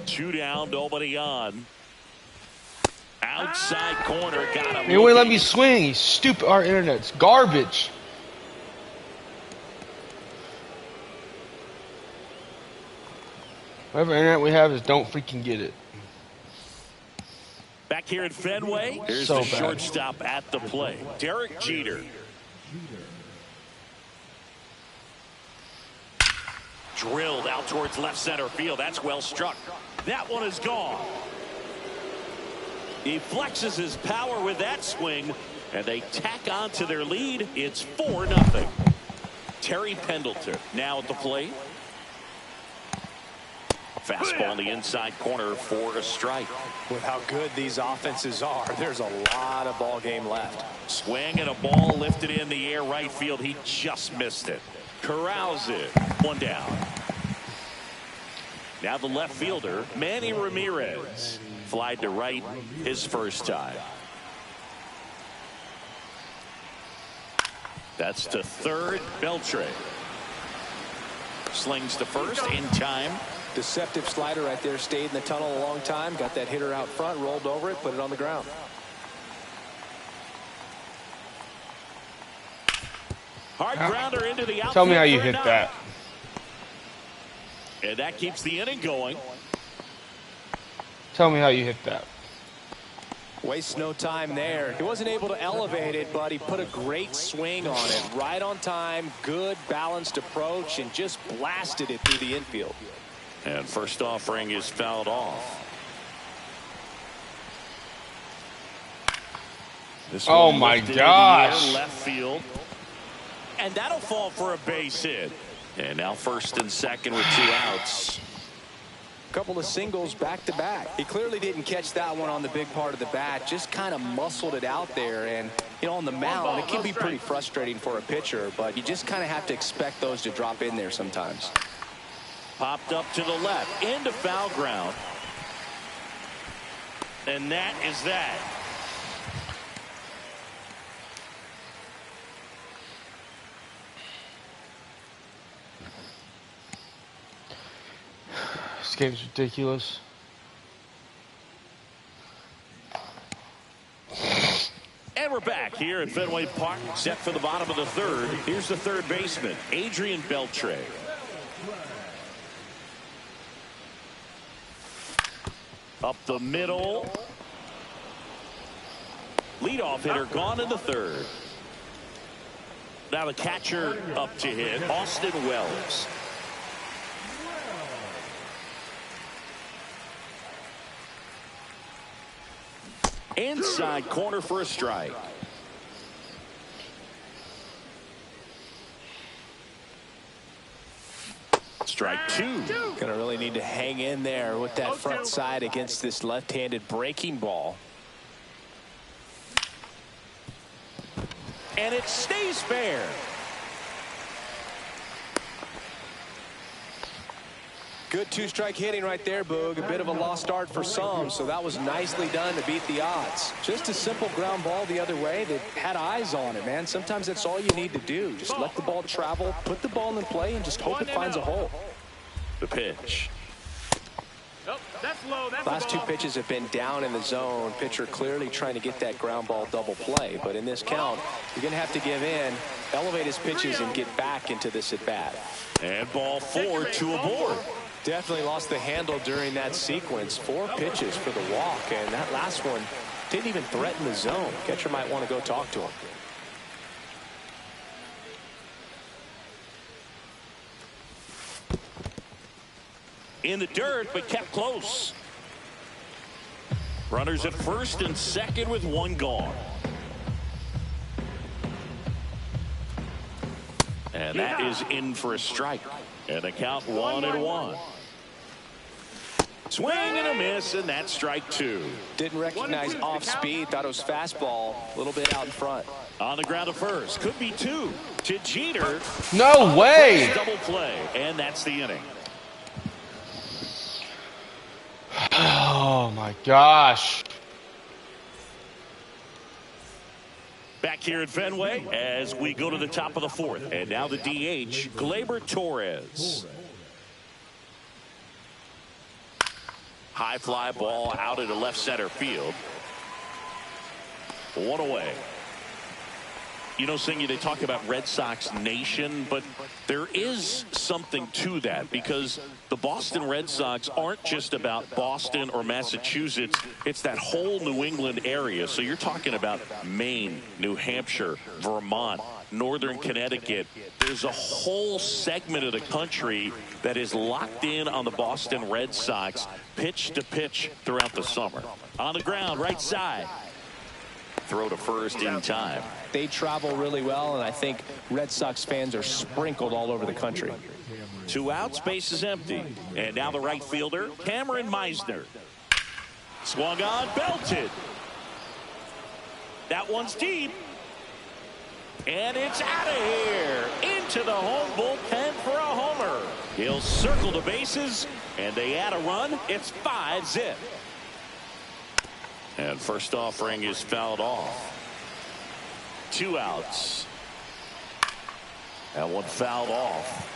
2 down, nobody on. Outside corner, got him. He wouldn't let looking. me swing. He's stupid. Our internet's garbage. Whatever internet we have is don't freaking get it. Back here at Fenway, here's So the bad. shortstop at the plate, Derek Jeter. Drilled out towards left center field. That's well struck. That one is gone. He flexes his power with that swing, and they tack on to their lead. It's 4-0. Terry Pendleton now at the plate. Fastball in the inside corner for a strike. With how good these offenses are, there's a lot of ball game left. Swing and a ball lifted in the air right field. He just missed it. Corrals it. 1 down. Now the left fielder, Manny Ramirez. Flied to right his first time. That's to third, Beltre. Slings to first in time. Deceptive slider right there. Stayed in the tunnel a long time. Got that hitter out front, rolled over it, put it on the ground. Hard grounder into the outfield. Tell me how you for a hit knock. that. And that keeps the inning going. Tell me how you hit that. Wastes no time there. He wasn't able to elevate it, but he put a great swing on it. Right on time, good balanced approach, and just blasted it through the infield. And first offering is fouled off. This Oh one my lifted into the gosh. air, left field. And that'll fall for a base hit. And now first and second with 2 outs. Couple of singles back to back. He clearly didn't catch that one on the big part of the bat. Just kind of muscled it out there. And, you know, on the mound, it can be pretty frustrating for a pitcher, but you just kind of have to expect those to drop in there sometimes. Popped up to the left into foul ground. And that is that. This game's ridiculous. here at Fenway Park, set for the bottom of the third. Here's the third baseman, Adrian Beltre. Up the middle. Leadoff hitter gone in the third. Now the catcher up to hit, Austin Wells. Inside corner for a strike. Strike two. Gonna really need to hang in there with that front side against this left-handed breaking ball. And it stays fair. Good two-strike hitting right there, Boog. A bit of a lost start for some, so that was nicely done to beat the odds. Just a simple ground ball the other way that had eyes on it, man. Sometimes that's all you need to do. Just let the ball travel, put the ball in play, and just hope it finds a hole. The pitch. Oh, that's low. That's Last two pitches have been down in the zone. Pitcher clearly trying to get that ground ball double play. But in this count, you're going to have to give in, elevate his pitches, and get back into this at-bat. And ball four, two aboard. Definitely lost the handle during that sequence. 4 pitches for the walk, and that last one didn't even threaten the zone. Catcher might want to go talk to him. In the dirt, but kept close. Runners at first and second with one gone. And that is in for a strike. And the count 1-1. Swing and a miss, and that's strike two. Didn't recognize off speed. Thought it was fastball. A little bit out in front. On the ground at first. Could be two. To Jeter. No way. Double play. And that's the inning. Oh my gosh. Back here at Fenway as we go to the top of the fourth. And now the DH, Gleyber Torres. High fly ball out into left center field. One away. You know, Singy, they talk about Red Sox Nation, but there is something to that because the Boston Red Sox aren't just about Boston or Massachusetts. It's that whole New England area. So you're talking about Maine, New Hampshire, Vermont, Northern Connecticut. There's a whole segment of the country that is locked in on the Boston Red Sox pitch to pitch throughout the summer. On the ground, right side. Throw to first in time. They travel really well, and I think Red Sox fans are sprinkled all over the country. 2 outs, base is empty. And now the right fielder, Cameron Meisner. Swung on, belted. That one's deep. And it's out of here. Into the home bullpen for a homer. He'll circle the bases, and they add a run. It's 5-zip. And first offering is fouled off. 2 outs. That one fouled off.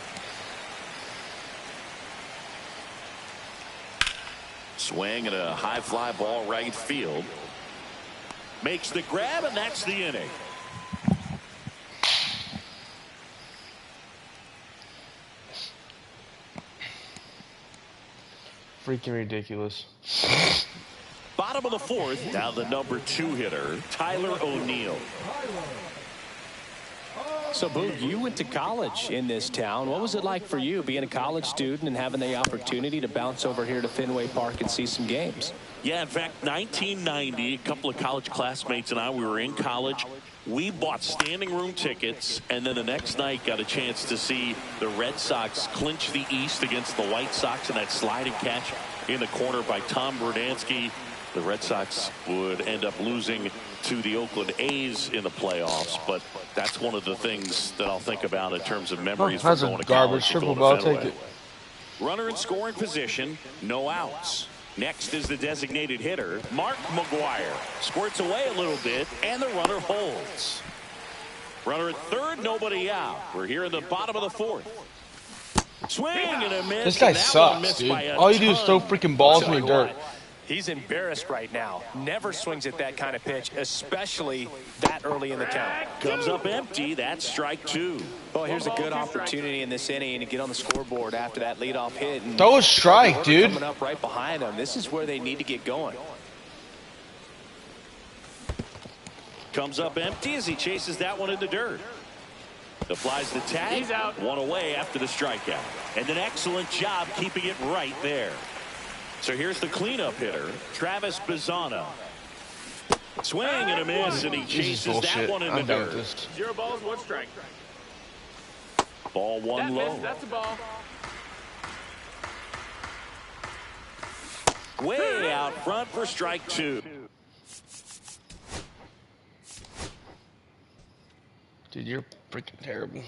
Swing and a high fly ball right field. Makes the grab, and that's the inning. Freaking ridiculous. Bottom of the fourth. Now the number 2 hitter, Tyler O'Neill. So, Boog, you went to college in this town. What was it like for you being a college student and having the opportunity to bounce over here to Fenway Park and see some games? Yeah, in fact, 1990, a couple of college classmates and I, we were in college. We bought standing room tickets, and then the next night got a chance to see the Red Sox clinch the East against the White Sox in that sliding catch in the corner by Tom Brunansky. The Red Sox would end up losing to the Oakland A's in the playoffs, but that's one of the things that I'll think about in terms of memories from That's going a to garbage college. triple ball. Take it. Runner in scoring position, no outs. Next is the designated hitter, Mark McGuire. Squirts away a little bit, and the runner holds. Runner at third, nobody out. We're here in the bottom of the fourth. Swing and a miss. This guy sucks, dude. All you do is throw freaking balls in the dirt. He's embarrassed right now. Never swings at that kind of pitch, especially that early in the count. Comes up empty. That's strike 2. Well, here's a good opportunity in this inning to get on the scoreboard after that leadoff hit. And Throw a strike, dude. Coming up right behind them. This is where they need to get going. Comes up empty as he chases that one in the dirt. Applies the tag. He's out. One away after the strikeout. And an excellent job keeping it right there. So here's the cleanup hitter, Travis Bazzana. Swing and a miss, and he chases that one in the dirt. 0 balls, 1 strike. Ball 1 low. That's a ball. Way out front for strike 2. Dude, you're freaking terrible.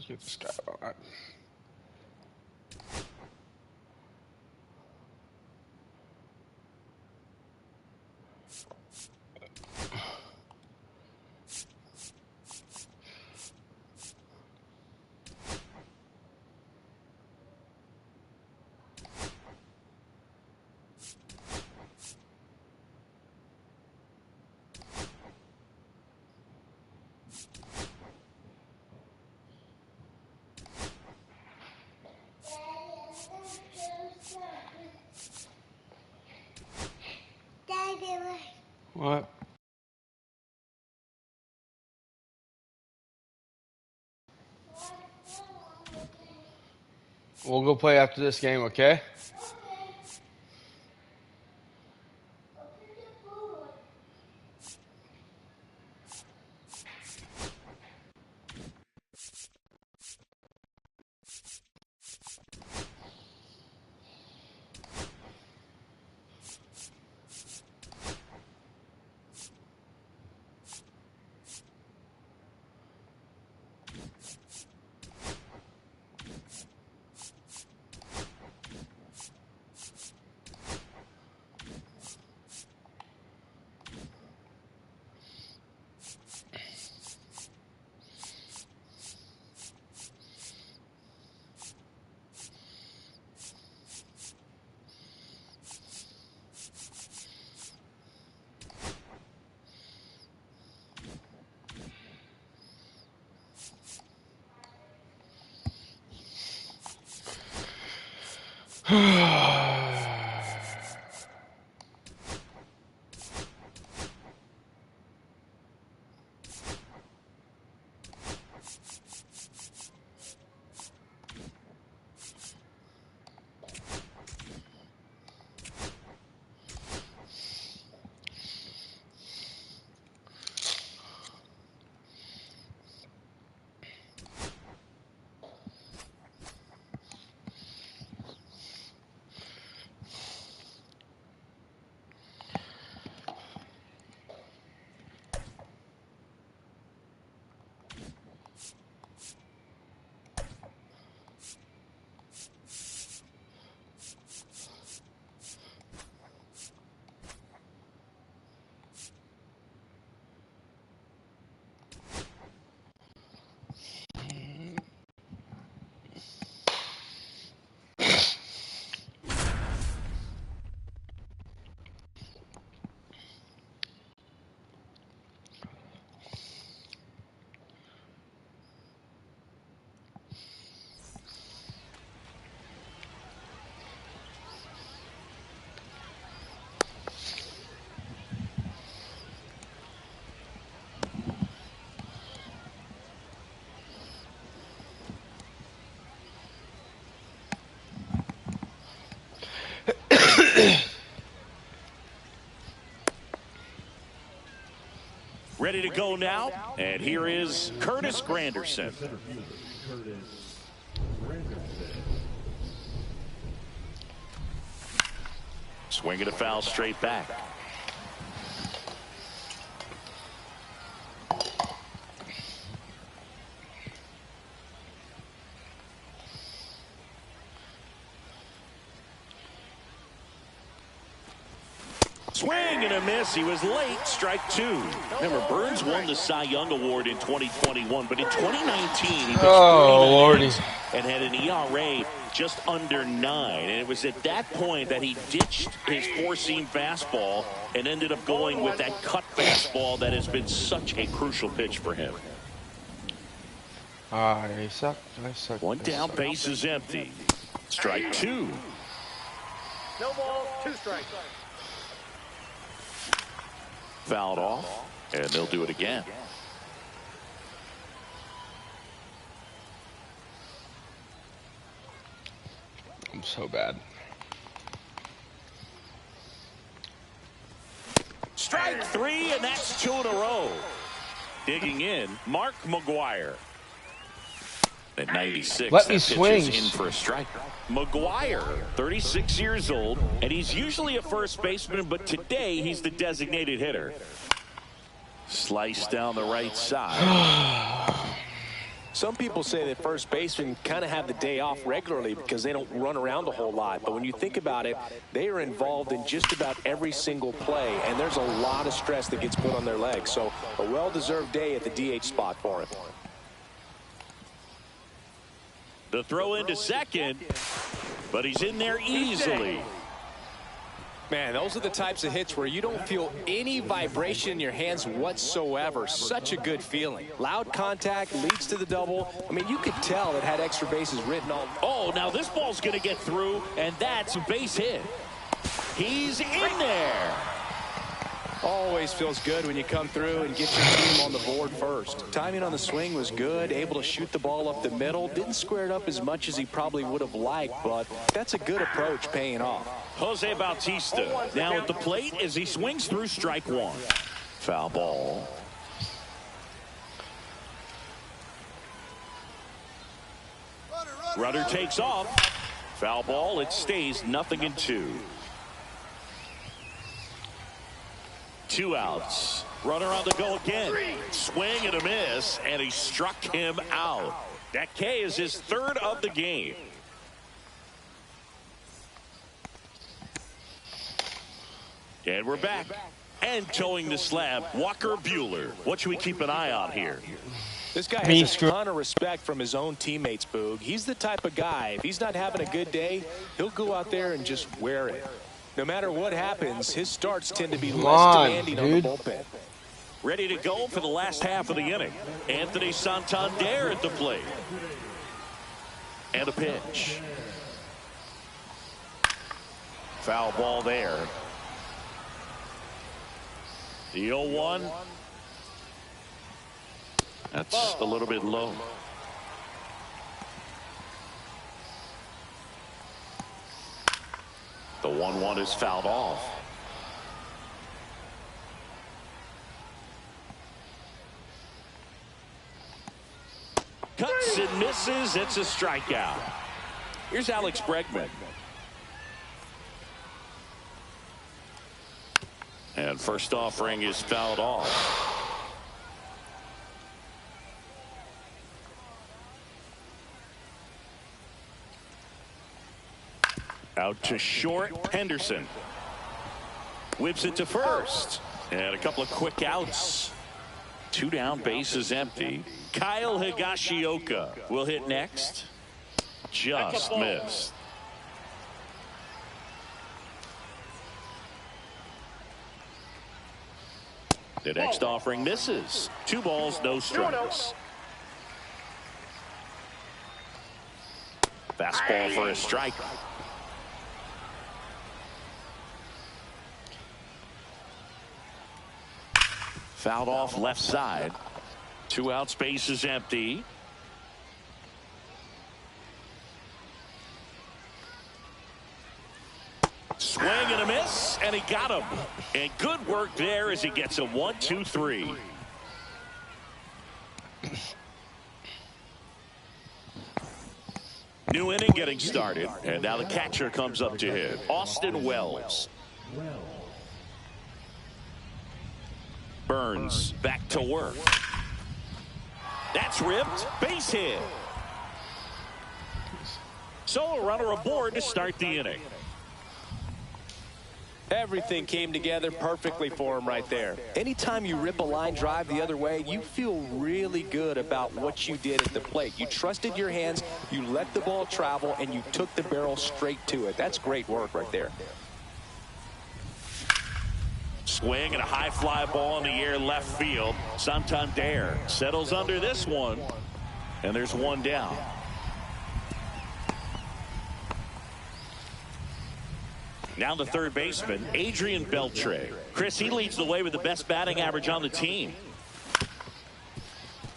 Let's get this guy. All right. What? We'll go play after this game, okay? Ready to go now, and here is Curtis Granderson. Swing and a foul straight back. Swing and a miss. He was late. Strike two. Remember, Burns won the Cy Young Award in 2021, but in 2019 he pitched 49 innings and had an ERA just under 9. And it was at that point that he ditched his four-seam fastball and ended up going with that cut fastball that has been such a crucial pitch for him. I suck. One down, base is empty. Strike two. No ball, 2 strikes. Fouled off, and they'll do it again. I'm so bad. Strike three, and that's 2 in a row. Digging in, Mark McGuire. At 96, Let me that swing. pitcher's in for a strike. McGuire, 36 years old, and he's usually a first baseman, but today he's the designated hitter. Slice down the right side. Some people say that first basemen kind of have the day off regularly because they don't run around a whole lot. But when you think about it, they are involved in just about every single play, and there's a lot of stress that gets put on their legs. So a well-deserved day at the DH spot for him. The throw into second, but he's in there easily. Man, those are the types of hits where you don't feel any vibration in your hands whatsoever. Such a good feeling. Loud contact leads to the double. I mean, you could tell it had extra bases written on. Oh, now this ball's going to get through, and that's a base hit. He's in there. Always feels good when you come through and get your team on the board first. Timing on the swing was good, able to shoot the ball up the middle. Didn't square it up as much as he probably would have liked, but that's a good approach paying off. Jose Bautista now at the plate as he swings through strike one. Foul ball. Runner takes off. Foul ball. It stays 0-2. 2 outs. Runner on the go again. Swing and a miss, and he struck him out. That K is his 3rd of the game. And we're back. And towing the slab, Walker Buehler. What should we keep an eye on here? This guy has a ton of respect from his own teammates, Boog. He's the type of guy, if he's not having a good day, he'll go out there and just wear it. No matter what happens, his starts tend to be less demanding on the bullpen. Ready to go for the last half of the inning. Anthony Santander at the plate. And a pitch. Foul ball there. The 0-1. That's a little bit low. The 1-1 is fouled off. Cuts and misses. It's a strikeout. Here's Alex Bregman. And first offering is fouled off. Out to short. Henderson whips it to first, and a couple of quick outs. 2 down, bases empty. Kyle Higashioka will hit next. Just missed. The next offering misses. 2 balls, no strikes. Fastball for a strike. Fouled off left side. 2 outs, base is empty. Swing and a miss, and he got him. And good work there as he gets a 1-2-3. New inning getting started, and now the catcher comes up to hit. Austin Wells. Burns back to work. That's ripped. Base hit. So a runner aboard to start the inning. Everything came together perfectly for him right there. Anytime you rip a line drive the other way, you feel really good about what you did at the plate. You trusted your hands, you let the ball travel, and you took the barrel straight to it. That's great work right there. Swing and a high fly ball in the air left field. Santander settles under this one. And there's one down. Now the third baseman, Adrian Beltre. Chris, he leads the way with the best batting average on the team.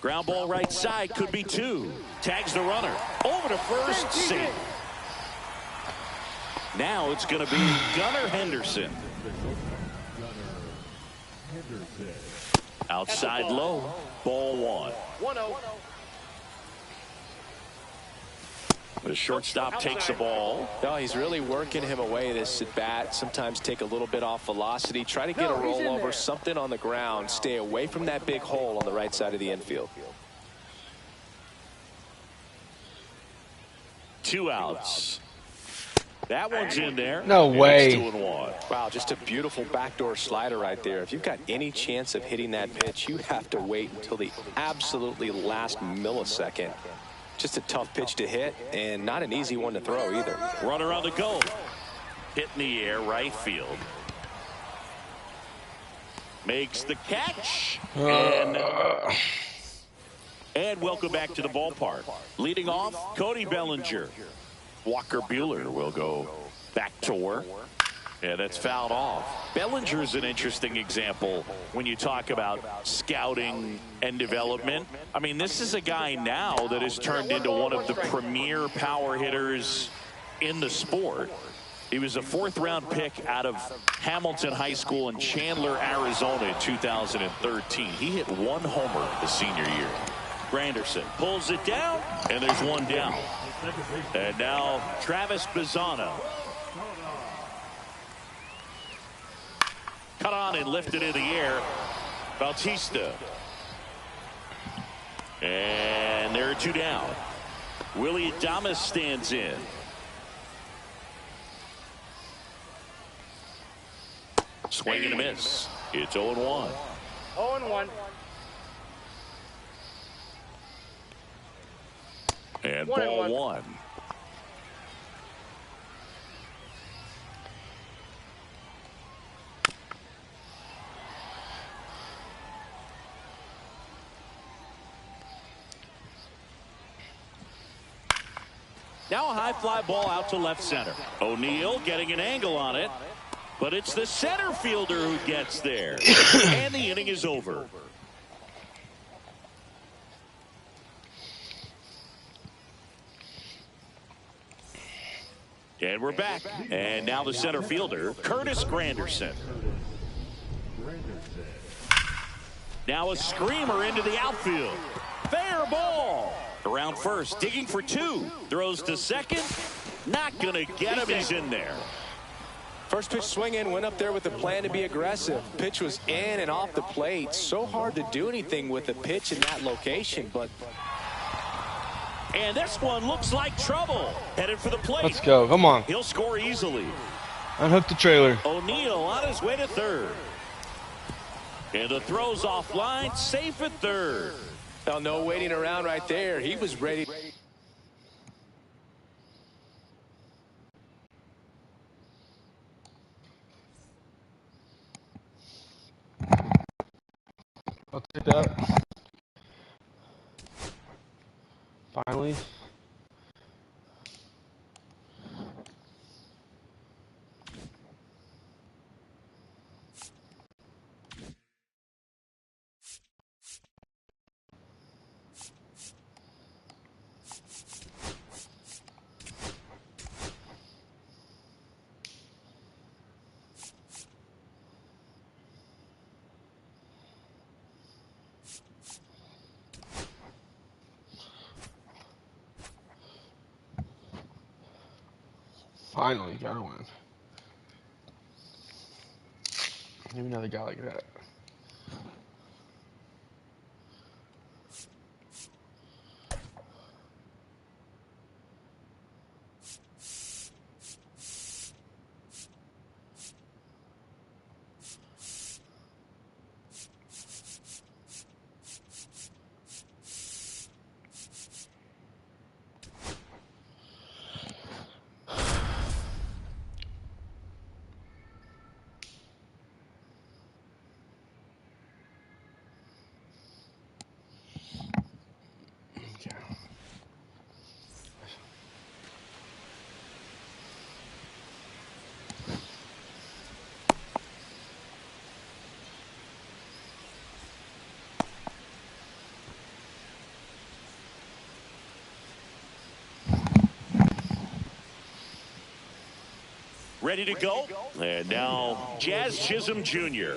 Ground ball right side, could be two. Tags the runner. Over to first, safe. Now it's going to be Gunnar Henderson. Outside low, ball one. 1-0. The shortstop takes the ball. No, he's really working him away this at bat. Sometimes take a little bit off velocity. Try to get a rollover, something on the ground. Stay away from that big hole on the right side of the infield. 2 outs. That one's in there. No way. It's 2-1. Wow, just a beautiful backdoor slider right there. If you've got any chance of hitting that pitch, you have to wait until the absolutely last millisecond. Just a tough pitch to hit, and not an easy one to throw either. Runner on the go. Hit in the air, right field. Makes the catch. And welcome back to the ballpark. Leading off, Cody Bellinger. Walker Buehler will go back to work. Yeah, that's fouled off. Bellinger's an interesting example when you talk about scouting and development. I mean, this is a guy now that has turned into one of the premier power hitters in the sport. He was a 4th-round pick out of Hamilton High School in Chandler, Arizona in 2013. He hit 1 homer the senior year. Granderson pulls it down, and there's one down. And now Travis Bazzano. Cut on and lifted in the air. Bautista. And there are 2 down. Willie Adames stands in. Swing and a miss. It's 0-1. 0-1. And ball 1. Now a high fly ball out to left center. O'Neill getting an angle on it, but it's the center fielder who gets there. And the inning is over. And we're back. And now the center fielder, Curtis Granderson. Now a screamer into the outfield. Fair ball. Around first, digging for 2. Throws to second. Not going to get him. He's in there. First pitch swing in, went up there with a plan to be aggressive. Pitch was in and off the plate. So hard to do anything with a pitch in that location, but... And this one looks like trouble. Headed for the plate. Let's go. Come on. He'll score easily. Unhook the trailer. O'Neill on his way to third. And the throw's offline. Safe at third. Now, no waiting around right there. He was ready. I'll take that. Finally. Finally, gotta win. Maybe another guy like that. ready to go. And now Jazz Chisholm Jr.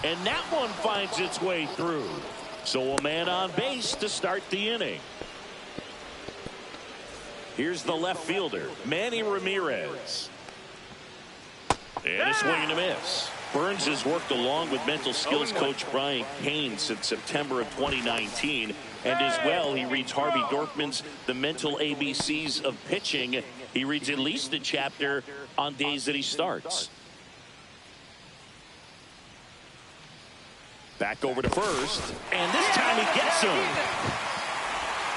And that one finds its way through. So a man on base to start the inning. Here's the left fielder, Manny Ramirez. And a swing and a miss. Burns has worked along with mental skills coach Brian Kane since September of 2019. And as well, he reads Harvey Dorfman's The Mental ABCs of Pitching. He reads at least a chapter on days that he starts. Back over to first. And this time he gets him.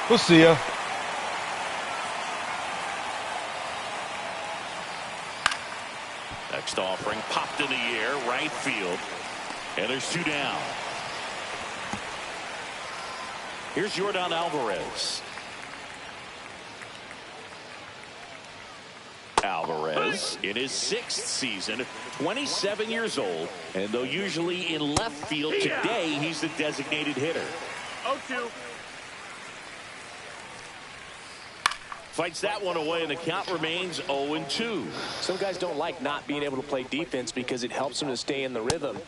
We'll see ya. Next offering popped in the air, right field. And there's 2 down. Here's Yordan Alvarez. Alvarez in his 6th season, 27 years old. And though usually in left field, today he's the designated hitter. 0-2. Fights that one away, and the count remains 0-2. Some guys don't like not being able to play defense because it helps them to stay in the rhythm.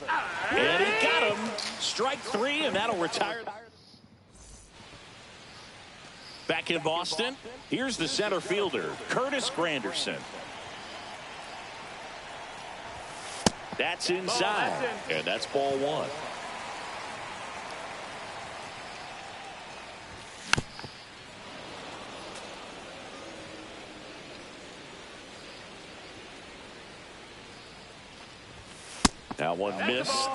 And he got him. Strike 3, and that'll retire. Back in Boston, here's the center fielder, Curtis Granderson. That's inside, and that's ball 1. That one missed.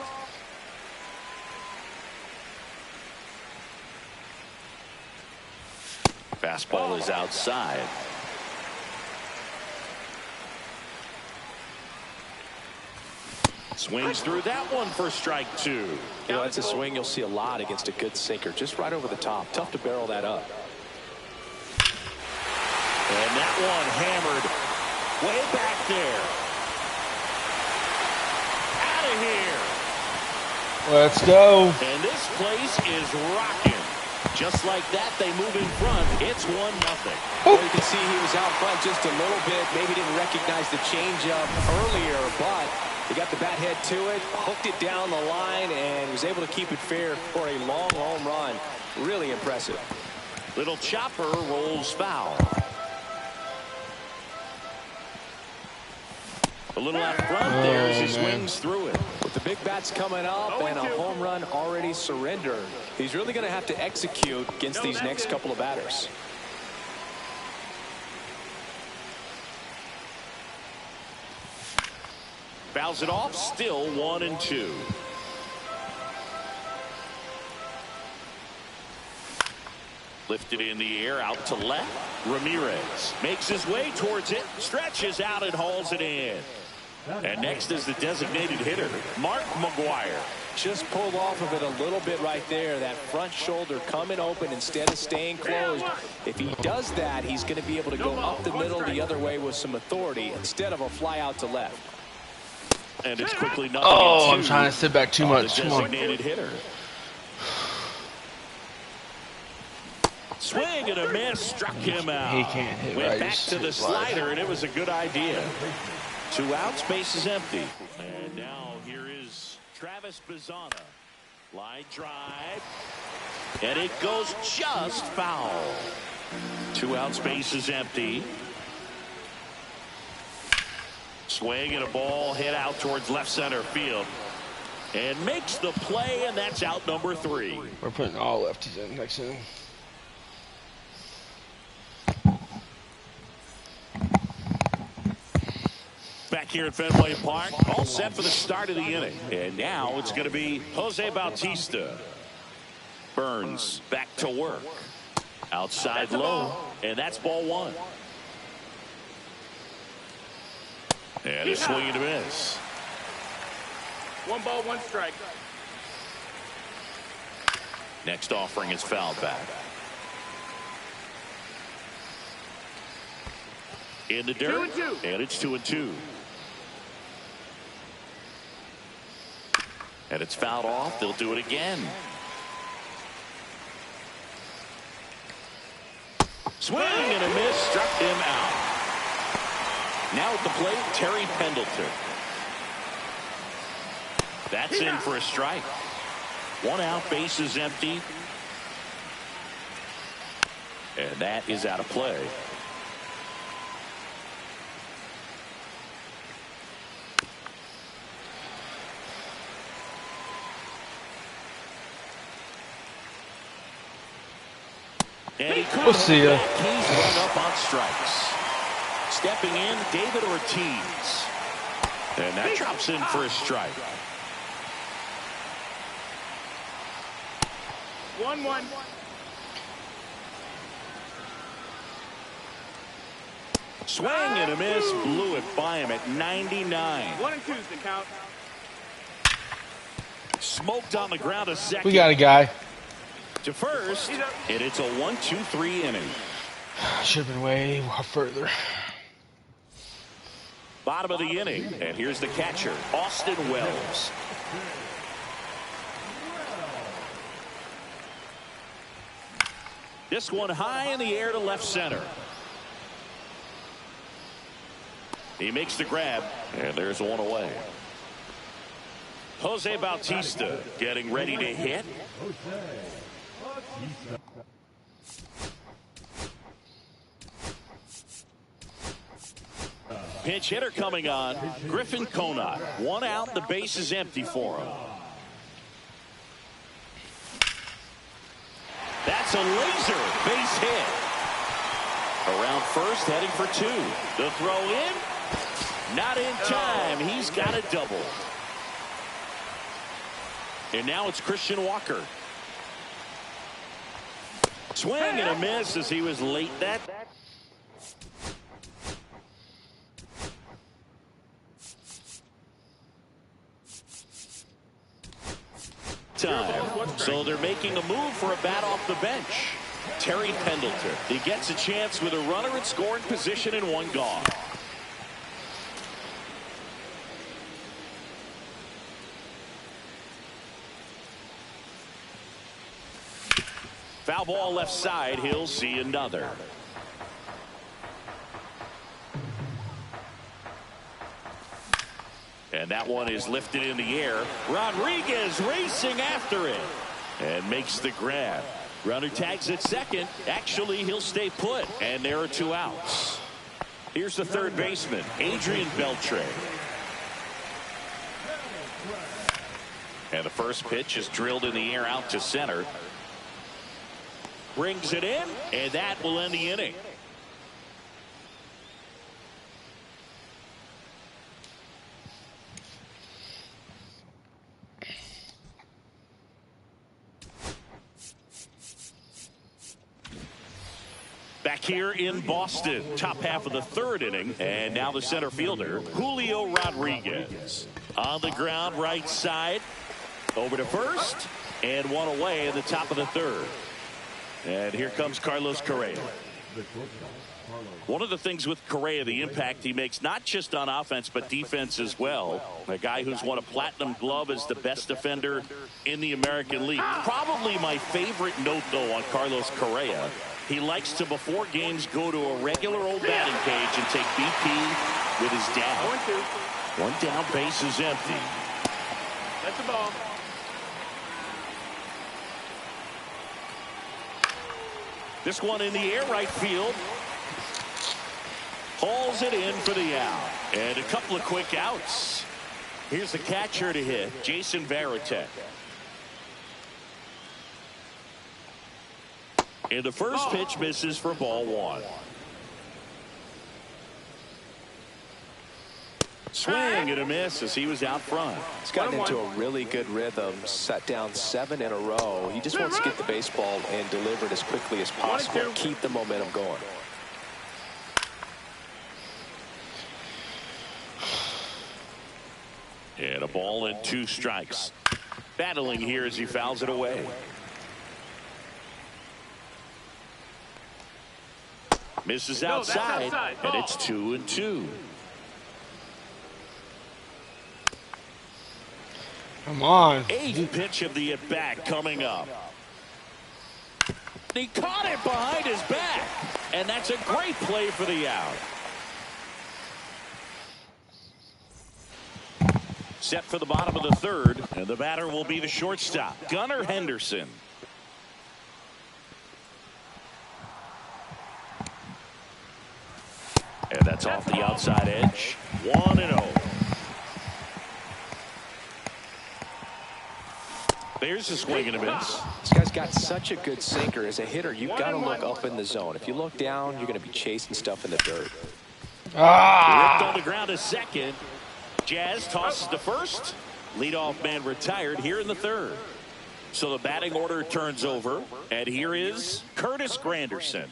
Fastball is outside. Swings through that one for strike 2. You know, that's a swing you'll see a lot against a good sinker. Just right over the top. Tough to barrel that up. And that one hammered way back there. Out of here. Let's go. And this place is rocking. Just like that, they move in front. It's 1-0. Well, you can see he was out front just a little bit. Maybe didn't recognize the changeup earlier, but he got the bat head to it, hooked it down the line, and was able to keep it fair for a long home run. Really impressive. Little chopper rolls foul. A little out front there as he swings through it. With the big bats coming up and a home run already surrendered, he's really going to have to execute against these next couple of batters. Fouls it off, still 1-2. Lifted in the air, out to left. Ramirez makes his way towards it, stretches out and hauls it in. And next is the designated hitter, Mark McGuire. Just pulled off of it a little bit right there. That front shoulder coming open instead of staying closed. If he does that, he's going to be able to go up the middle the other way with some authority instead of a fly out to left. And it's quickly 0-2. Oh, I'm trying to sit back too much. The Come on. designated hitter. Swing and a miss, struck him out. He can't hit Went right. back to the slider, and it was a good idea. 2 outs, base is empty. And now here is Travis Bazzana. Line drive. And it goes just foul. 2 outs, base is empty. Swing and a ball hit out towards left center field. And makes the play, and that's out number 3. We're putting all lefties in next inning. Back here at Fenway Park, all set for the start of the inning. And now it's going to be Jose Bautista. Burns back to work. Outside low, and that's ball 1. And a swing and a miss. 1 ball, 1 strike. Next offering is fouled back. In the dirt, 2-2. and it's 2-2. And it's fouled off. They'll do it again. Swing and a miss, struck him out. Now at the plate, Terry Pendleton. That's in for a strike. 1 out, bases empty. And that is out of play. And he We'll see ya. He's run up on strikes. Stepping in, David Ortiz. And that drops in for a strike. 1-1. Swing and a miss. Blew it by him at 99. 1 and 2's the count. Smoked on the ground a second. We got a guy. To first, and it's a 1-2-3 inning. Should have been way further. Bottom of the inning, and here's the catcher, Austin Wells. This one high in the air to left center. He makes the grab, and there's one away. Jose Bautista getting ready to hit. Pinch hitter coming on. Griffin Conant. 1 out. The base is empty for him. That's a laser base hit. Around first, heading for 2. The throw in. Not in time. He's got a double. And now it's Christian Walker. Swing and a miss as he was late that. Time. So they're making a move for a bat off the bench. Terry Pendleton. He gets a chance with a runner in scoring position and 1 gone. Foul ball left side. He'll see another. And that one is lifted in the air. Rodriguez racing after it and makes the grab. Runner tags at second. Actually, he'll stay put. And there are 2 outs. Here's the third baseman, Adrian Beltre. And the first pitch is drilled in the air out to center. Brings it in, and that will end the inning. Back here in Boston, top half of the 3rd inning, and now the center fielder, Julio Rodriguez. On the ground, right side, over to first, and 1 away in the top of the 3rd. And here comes Carlos Correa. One of the things with Correa, the impact he makes, not just on offense, but defense as well. A guy who's won a platinum glove as the best defender in the American League. Probably my favorite note, though, on Carlos Correa. He likes to, before games, go to a regular old batting cage and take BP with his dad. 1-2. 1 down, base is empty. That's the ball. This one in the air, right field. Hauls it in for the out. And a couple of quick outs. Here's the catcher to hit, Jason Varitek. And the first pitch misses for ball 1. Swing and a miss as he was out front. He's gotten into a really good rhythm, set down 7 in a row. He just wants to get the baseball and deliver it as quickly as possible. Keep the momentum going. And a ball and 2 strikes. Battling here as he fouls it away. Misses outside, and it's 2-2. Come on. 8th pitch of the at-bat coming up. He caught it behind his back. And that's a great play for the out. Set for the bottom of the third, and the batter will be the shortstop, Gunnar Henderson. And that's off the outside edge. 1-0. There's a swing and a miss. This guy's got such a good sinker. As a hitter, you've got to look up in the zone. If you look down, you're going to be chasing stuff in the dirt. Ripped on the ground to second. Jazz tosses to first. Leadoff man retired here in the third. So the batting order turns over. And here is Curtis Granderson.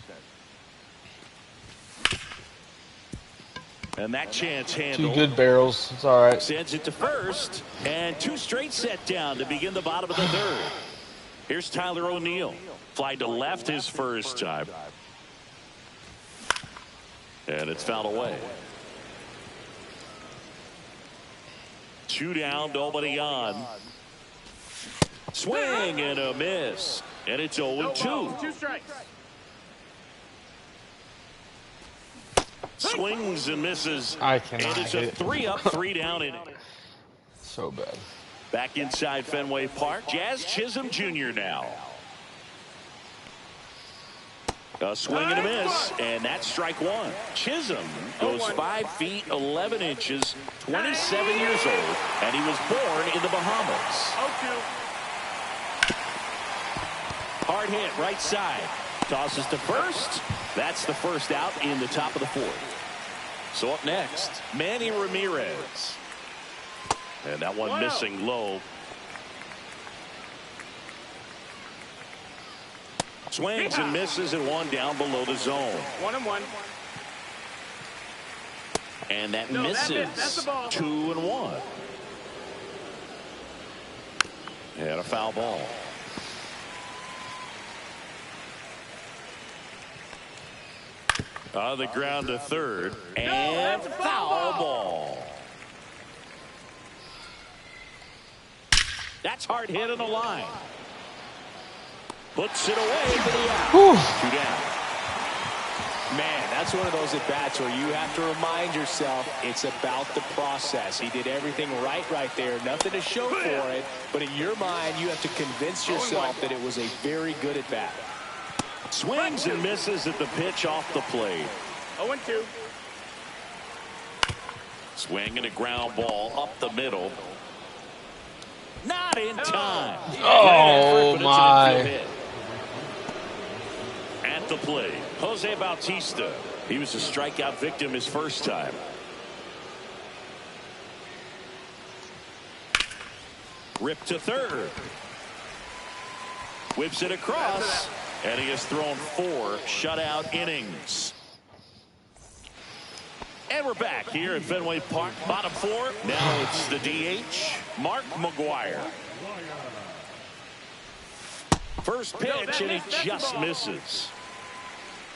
And that chance handled. 2 good barrels. It's all right. Sends it to first. And 2 straight set down to begin the bottom of the third. Here's Tyler O'Neill. Fly to left his first time. And it's fouled away. 2 down, nobody on. Swing and a miss. And it's 0-2. 2 strikes. Swings and misses. I cannot And it's a hit it. 3-up, 3-down inning. So bad. Back inside Fenway Park. Jazz Chisholm Jr. now. A swing and a miss, and that's strike 1. Chisholm goes 5 feet 11 inches, 27 years old, and he was born in the Bahamas. 0-2. Hard hit right side. Tosses to first. That's the first out in the top of the 4th. So up next, Manny Ramirez. And that one missing low. Swings and misses, and 1 down below the zone. 1-1. And that No, misses. that's the ball. 2-1. And a foul ball. On the ground to third. And foul ball. That's hard hit on the line. Puts it away for the out. 2 down. Man, that's one of those at-bats where you have to remind yourself it's about the process. He did everything right there. Nothing to show for it. But in your mind, you have to convince yourself that it was a very good at-bat. Swings and misses at the pitch off the plate. 0-2. Swing and a ground ball up the middle. Not in time. Oh, Good effort, but my. it's an infield hit. At the plate, Jose Bautista. He was a strikeout victim his first time. Ripped to third. Whips it across. And he has thrown 4 shutout innings. And we're back here at Fenway Park. Bottom 4. Now it's the DH, Mark McGwire. First pitch, and he just misses.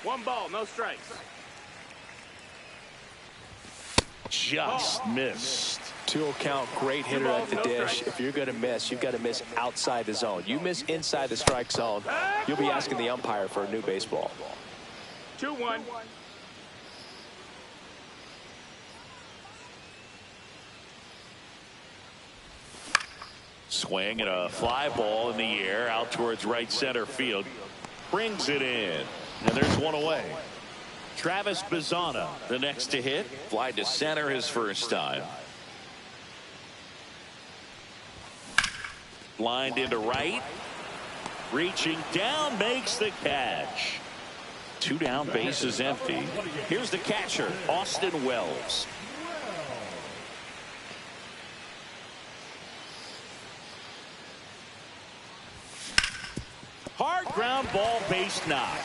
1 ball, no strikes. Just missed. 2 count, great hitter at the dish. If you're going to miss, you've got to miss outside the zone. You miss inside the strike zone, you'll be asking the umpire for a new baseball. 2-1. Swing and a fly ball in the air out towards right center field. Brings it in. And there's 1 away. Travis Bazzana, the next to hit. Fly to center his first time. Lined into right. Reaching down, makes the catch. 2 down, base is empty. Here's the catcher, Austin Wells. Hard ground ball, base knock.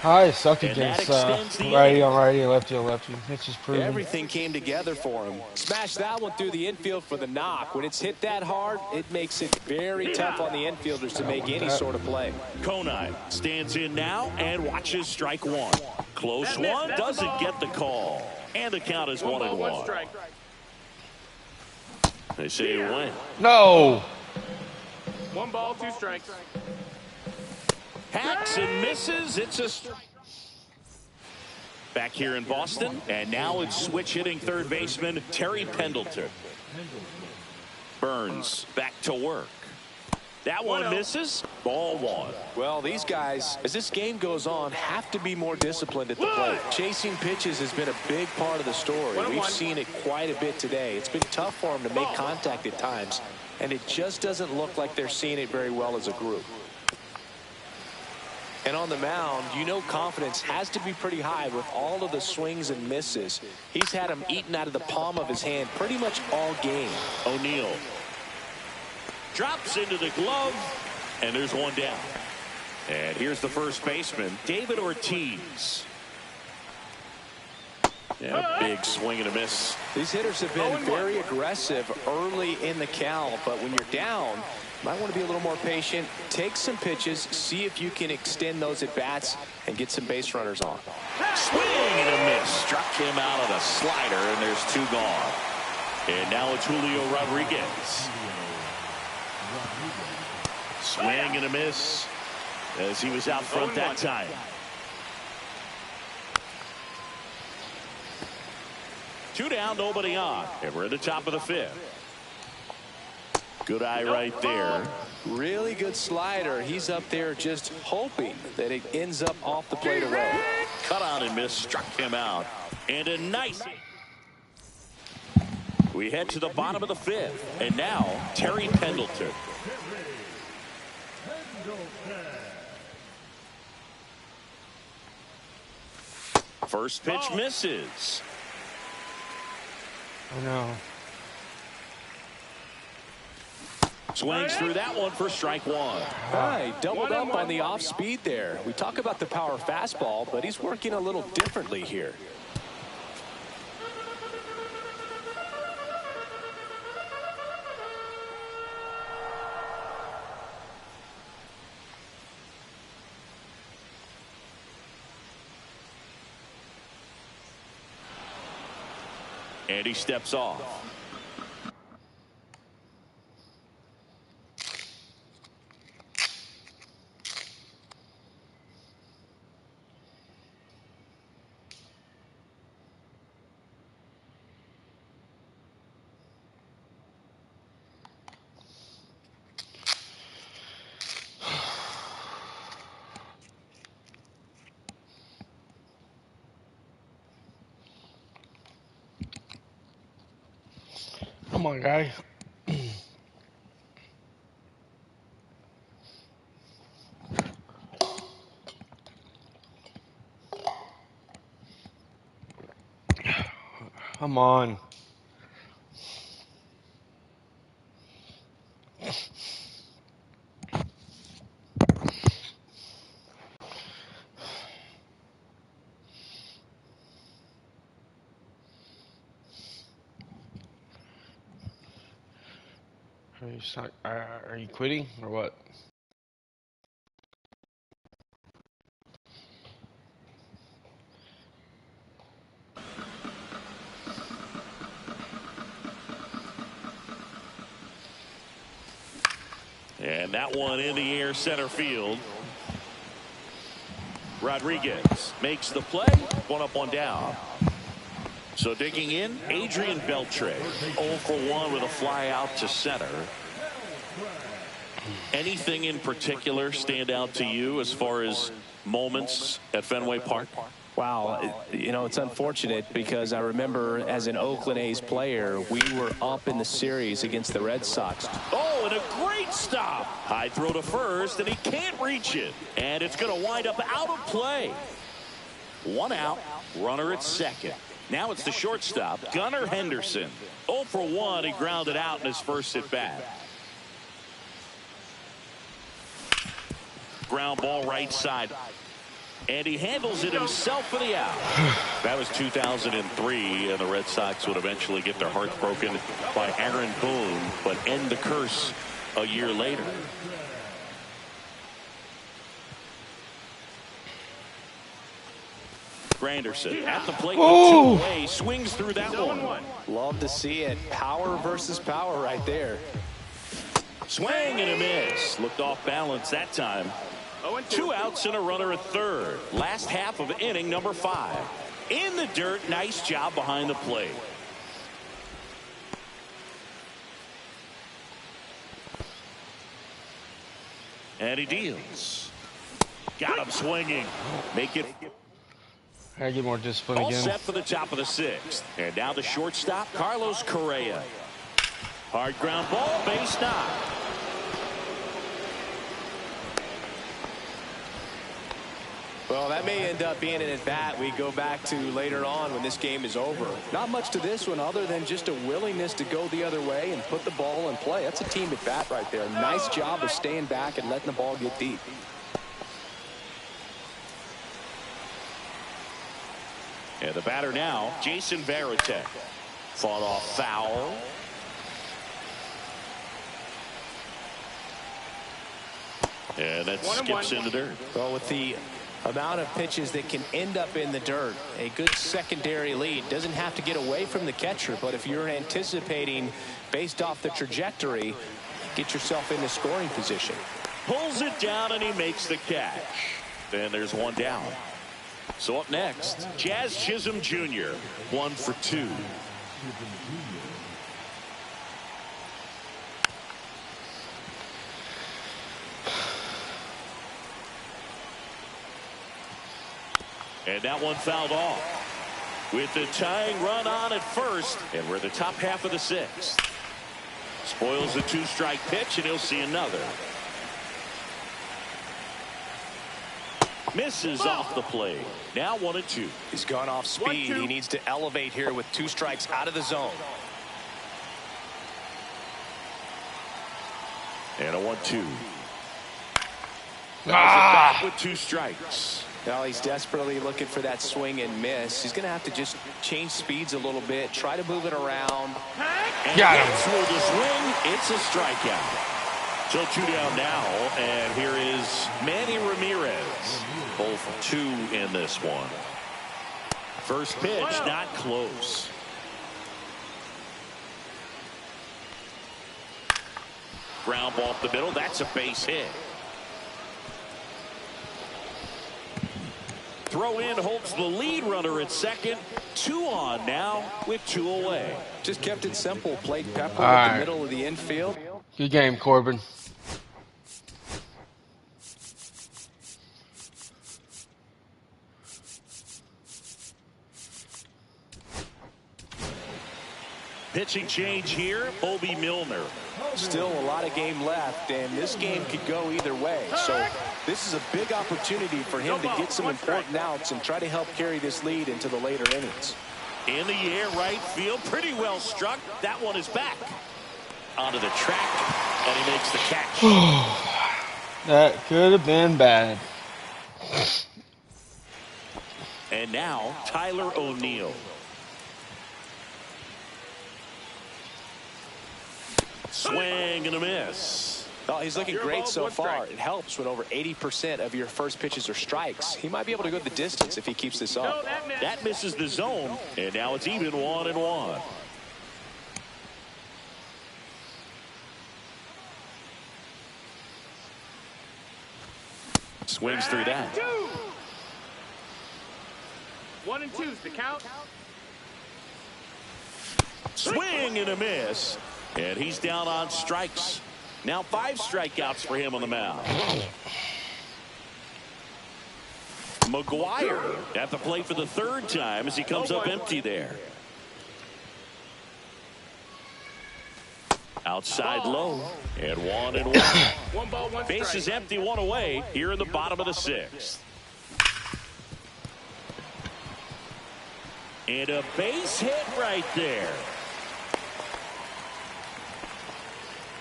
I suck And that against extends the righty inning. on righty, lefty on lefty. It's just proven. Everything came together for him. Smashed that one through the infield for the knock. When it's hit that hard, it makes it very tough on the infielders to make any sort of play. Conine stands in now and watches strike 1. Close one, doesn't get the call. And the count is 1 ball, 1 1-1. strike. They say it went. No. 1 ball, 2 strikes. Hacks and misses. It's a strike. back here in Boston. And now it's switch hitting third baseman Terry Pendleton. Burns back to work. That one misses. Ball one. Well, these guys, as this game goes on, have to be more disciplined at the plate. Chasing pitches has been a big part of the story. We've seen it quite a bit today. It's been tough for them to make contact at times, and it just doesn't look like they're seeing it very well as a group. And on the mound, you know confidence has to be pretty high with all of the swings and misses. He's had them eaten out of the palm of his hand pretty much all game. O'Neal drops into the glove, and there's one down. And here's the first baseman, David Ortiz. Yeah, big swing and a miss. These hitters have been very aggressive early in the count, but when you're down, you might want to be a little more patient. Take some pitches, see if you can extend those at bats and get some base runners on. Swing and a miss. Struck him out of the slider, and there's two gone. And now it's Julio Rodriguez. Swing and a miss as he was out front that time. Two down, nobody on. And we're at the top of the fifth. Good eye right there. Really good slider. He's up there just hoping that it ends up off the plate away. Cut on and miss. Struck him out. And a nice. We head to the bottom of the fifth. And now Terry Pendleton. First pitch misses. Oh no. Swings through that one for strike one. He doubled up on the off speed there. We talk about the power fastball, but he's working a little differently here. And he steps off. Come on, guy. Come on. Are you quitting or what? And that one in the air center field. Rodriguez makes the play. One up, one down. So digging in, Adrian Beltre. 0 for 1 with a fly out to center. Anything in particular stand out to you as far as moments at Fenway Park? Wow, you know, it's unfortunate because I remember as an Oakland A's player, we were up in the series against the Red Sox. Oh, and a great stop. High throw to first, and he can't reach it. And it's going to wind up out of play. One out, runner at second. Now it's the shortstop, Gunnar Henderson. 0 for 1, he grounded out in his first at bat. Ground ball right side. And he handles it himself for the out. That was 2003, and the Red Sox would eventually get their hearts broken by Aaron Boone, but end the curse a year later. Granderson at the plate with two away, swings through that one. Love to see it. Power versus power right there. Swing and a miss. Looked off balance that time. 2 outs and a runner at third. Last half of inning number 5. In the dirt, nice job behind the plate. And he deals. Got him swinging. Make it I get more discipline all again. set for the top of the 6th. And now the shortstop, Carlos Correa. Hard ground ball, base knock. Well, that may end up being an at-bat we go back to later on when this game is over. Not much to this one other than just a willingness to go the other way and put the ball in play. That's a team at-bat right there. Nice job of staying back and letting the ball get deep. And the batter now, Jason Varitek. Fought off foul. And that skips into dirt. Well, with the amount of pitches that can end up in the dirt, a good secondary lead doesn't have to get away from the catcher, but if you're anticipating based off the trajectory, get yourself into scoring position. Pulls it down and he makes the catch. Then there's one down. So up next, Jazz Chisholm Jr. 1 for 2. And that one fouled off. With the tying run on at first, and we're in the top half of the 6th. Spoils the 2-strike pitch, and he'll see another. Misses off the plate. Now 1-2. He's gone off speed. He needs to elevate here with 2 strikes out of the zone. And a 1-2. Back with 2 strikes. Now he's desperately looking for that swing and miss. He's going to have to just change speeds a little bit, try to move it around. Got him. With the swing, it's a strikeout. So 2 down now, and here is Manny Ramirez. 0 for 2 in this one. First pitch, not close. Ground ball up the middle. That's a base hit. Throw in holds the lead runner at second. 2 on now with 2 away. Just kept it simple. Played Pepper at the middle of the infield. Good game, Corbin. Pitching change here, Bobby Milner. Still a lot of game left, and this game could go either way. So this is a big opportunity for him to get some important outs and try to help carry this lead into the later innings. In the air, right field, pretty well struck. That one is back onto the track, and he makes the catch. That could have been bad. And now Tyler O'Neill. Swing and a miss. Oh, he's looking great so far. It helps when over 80% of your first pitches are strikes. He might be able to go the distance if he keeps this up. That misses the zone, and now it's even 1-1. Swings through that. 1-2's the count. Swing and a miss. And he's down on strikes. Now 5 strikeouts for him on the mound. McGuire at the plate for the 3rd time as he comes up empty there. Outside low. And 1-1. 1 ball, 1 strike. Base is empty, 1 away here in the bottom of the 6th. And a base hit right there.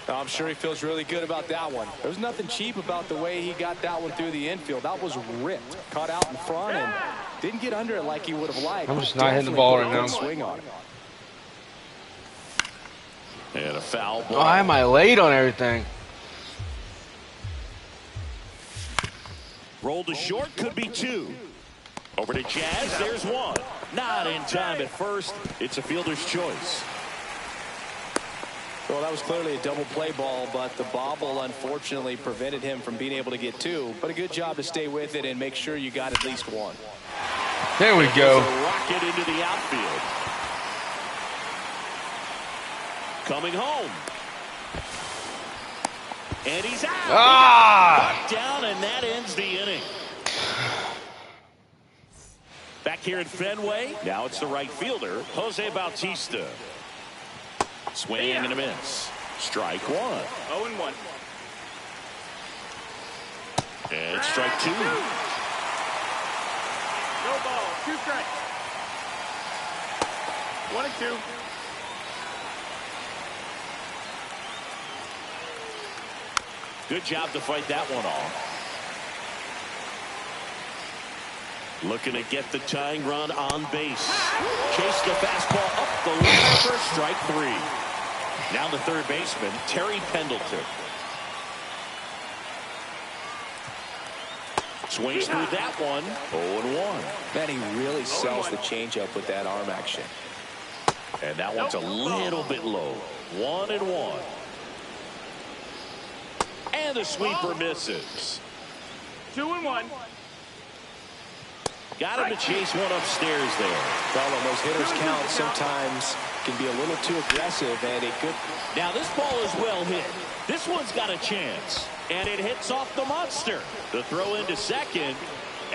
I'm sure he feels really good about that one. There was nothing cheap about the way he got that one through the infield. That was ripped, caught out in front, and didn't get under it like he would have liked. I'm just not hitting the ball right now. Swing on it. And a foul ball. Why am I late on everything? Roll to short, could be 2. Over to Jazz, there's 1. Not in time at first. It's a fielder's choice. Well, that was clearly a double play ball, but the bobble unfortunately prevented him from being able to get 2. But a good job to stay with it and make sure you got at least 1. There we go. A rocket into the outfield. Coming home. And he's out. Ah! Down, and that ends the inning. Back here at Fenway. Now it's the right fielder, Jose Bautista. Swing and a miss. Strike one. 0-1. And strike two. No ball. 2 strikes. 1-2. Good job to fight that one off. Looking to get the tying run on base. Chase the fastball up the line for strike 3. Now the third baseman, Terry Pendleton. Swings through that one. 0-1. Man, he really sells the changeup with that arm action. And that one's a little bit low. 1-1. And the sweeper misses. 2-1. Got him to chase one upstairs there. Well, when those hitters count, sometimes can be a little too aggressive, and it could. Now this ball is well hit. This one's got a chance. And it hits off the monster. The throw into second.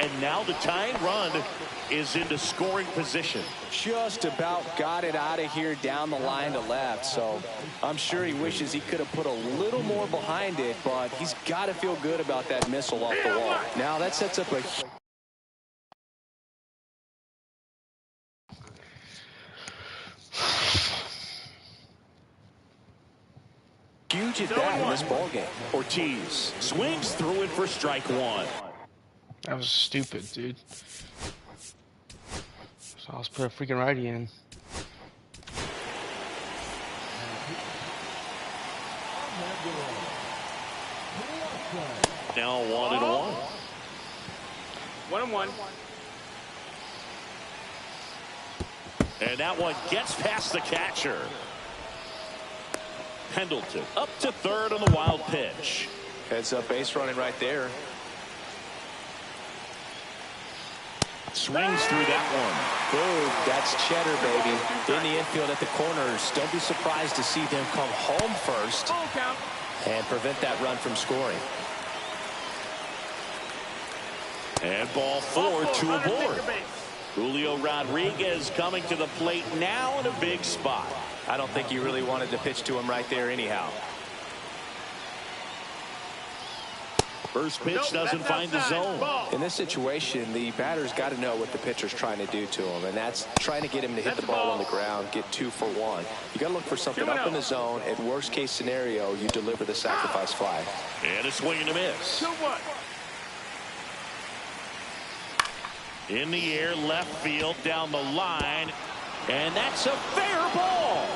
And now the tying run is into scoring position. Just about got it out of here down the line to left. So I'm sure he wishes he could have put a little more behind it, but he's got to feel good about that missile off the wall. Now that sets up a huge at bat in this ballgame. Ortiz swings through it for strike one. That was stupid, dude. So let's put a freaking righty in. Now 1-1. 1-1. And that one gets past the catcher. Pendleton up to third on the wild pitch. Heads up base running right there. Swings through that one. Boom, that's cheddar, baby. In the infield at the corners. Don't be surprised to see them come home first Full count. and prevent that run from scoring. And ball 4, 2 aboard. Julio Rodriguez coming to the plate now in a big spot. I don't think he really wanted to pitch to him right there anyhow. First pitch doesn't find the zone. In this situation, the batter's got to know what the pitcher's trying to do to him, and that's trying to get him to hit the ball on the ground, get 2 for 1. You got to look for something up in the zone. At worst case scenario, you deliver the sacrifice fly. And a swing and a miss. 2-1. In the air, left field, down the line, and that's a fair ball.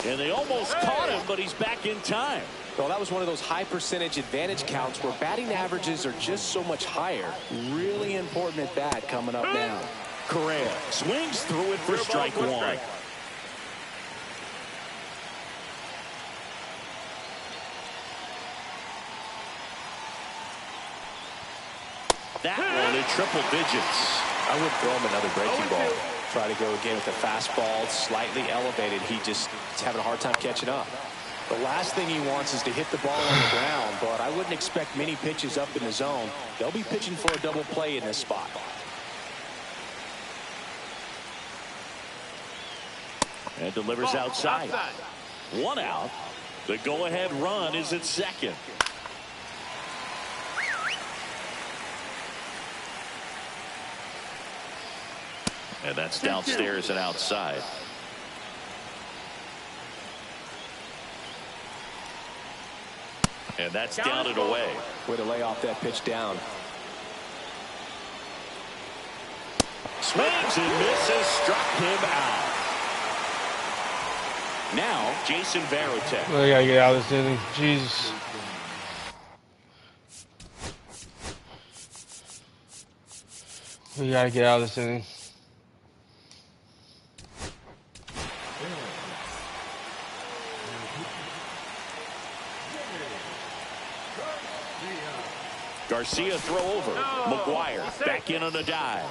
And they almost caught him, but he's back in time. Well, that was one of those high percentage advantage counts where batting averages are just so much higher. Really important at bat coming up now. Correa swings through it for strike one. That one in triple digits. I would throw him another breaking ball. Try to go again with the fastball slightly elevated. He's having a hard time catching up. The last thing he wants is to hit the ball on the ground, but I wouldn't expect many pitches up in the zone. They'll be pitching for a double play in this spot. And delivers outside. 1 out. The go-ahead run is at second. And that's downstairs and outside. And that's down and away. Way to lay off that pitch down. Swings and misses, struck him out. Now, Jason Varitek. We gotta get out of this inning. Jesus. We gotta get out of this inning. Garcia throw over. McGuire back in on a dive.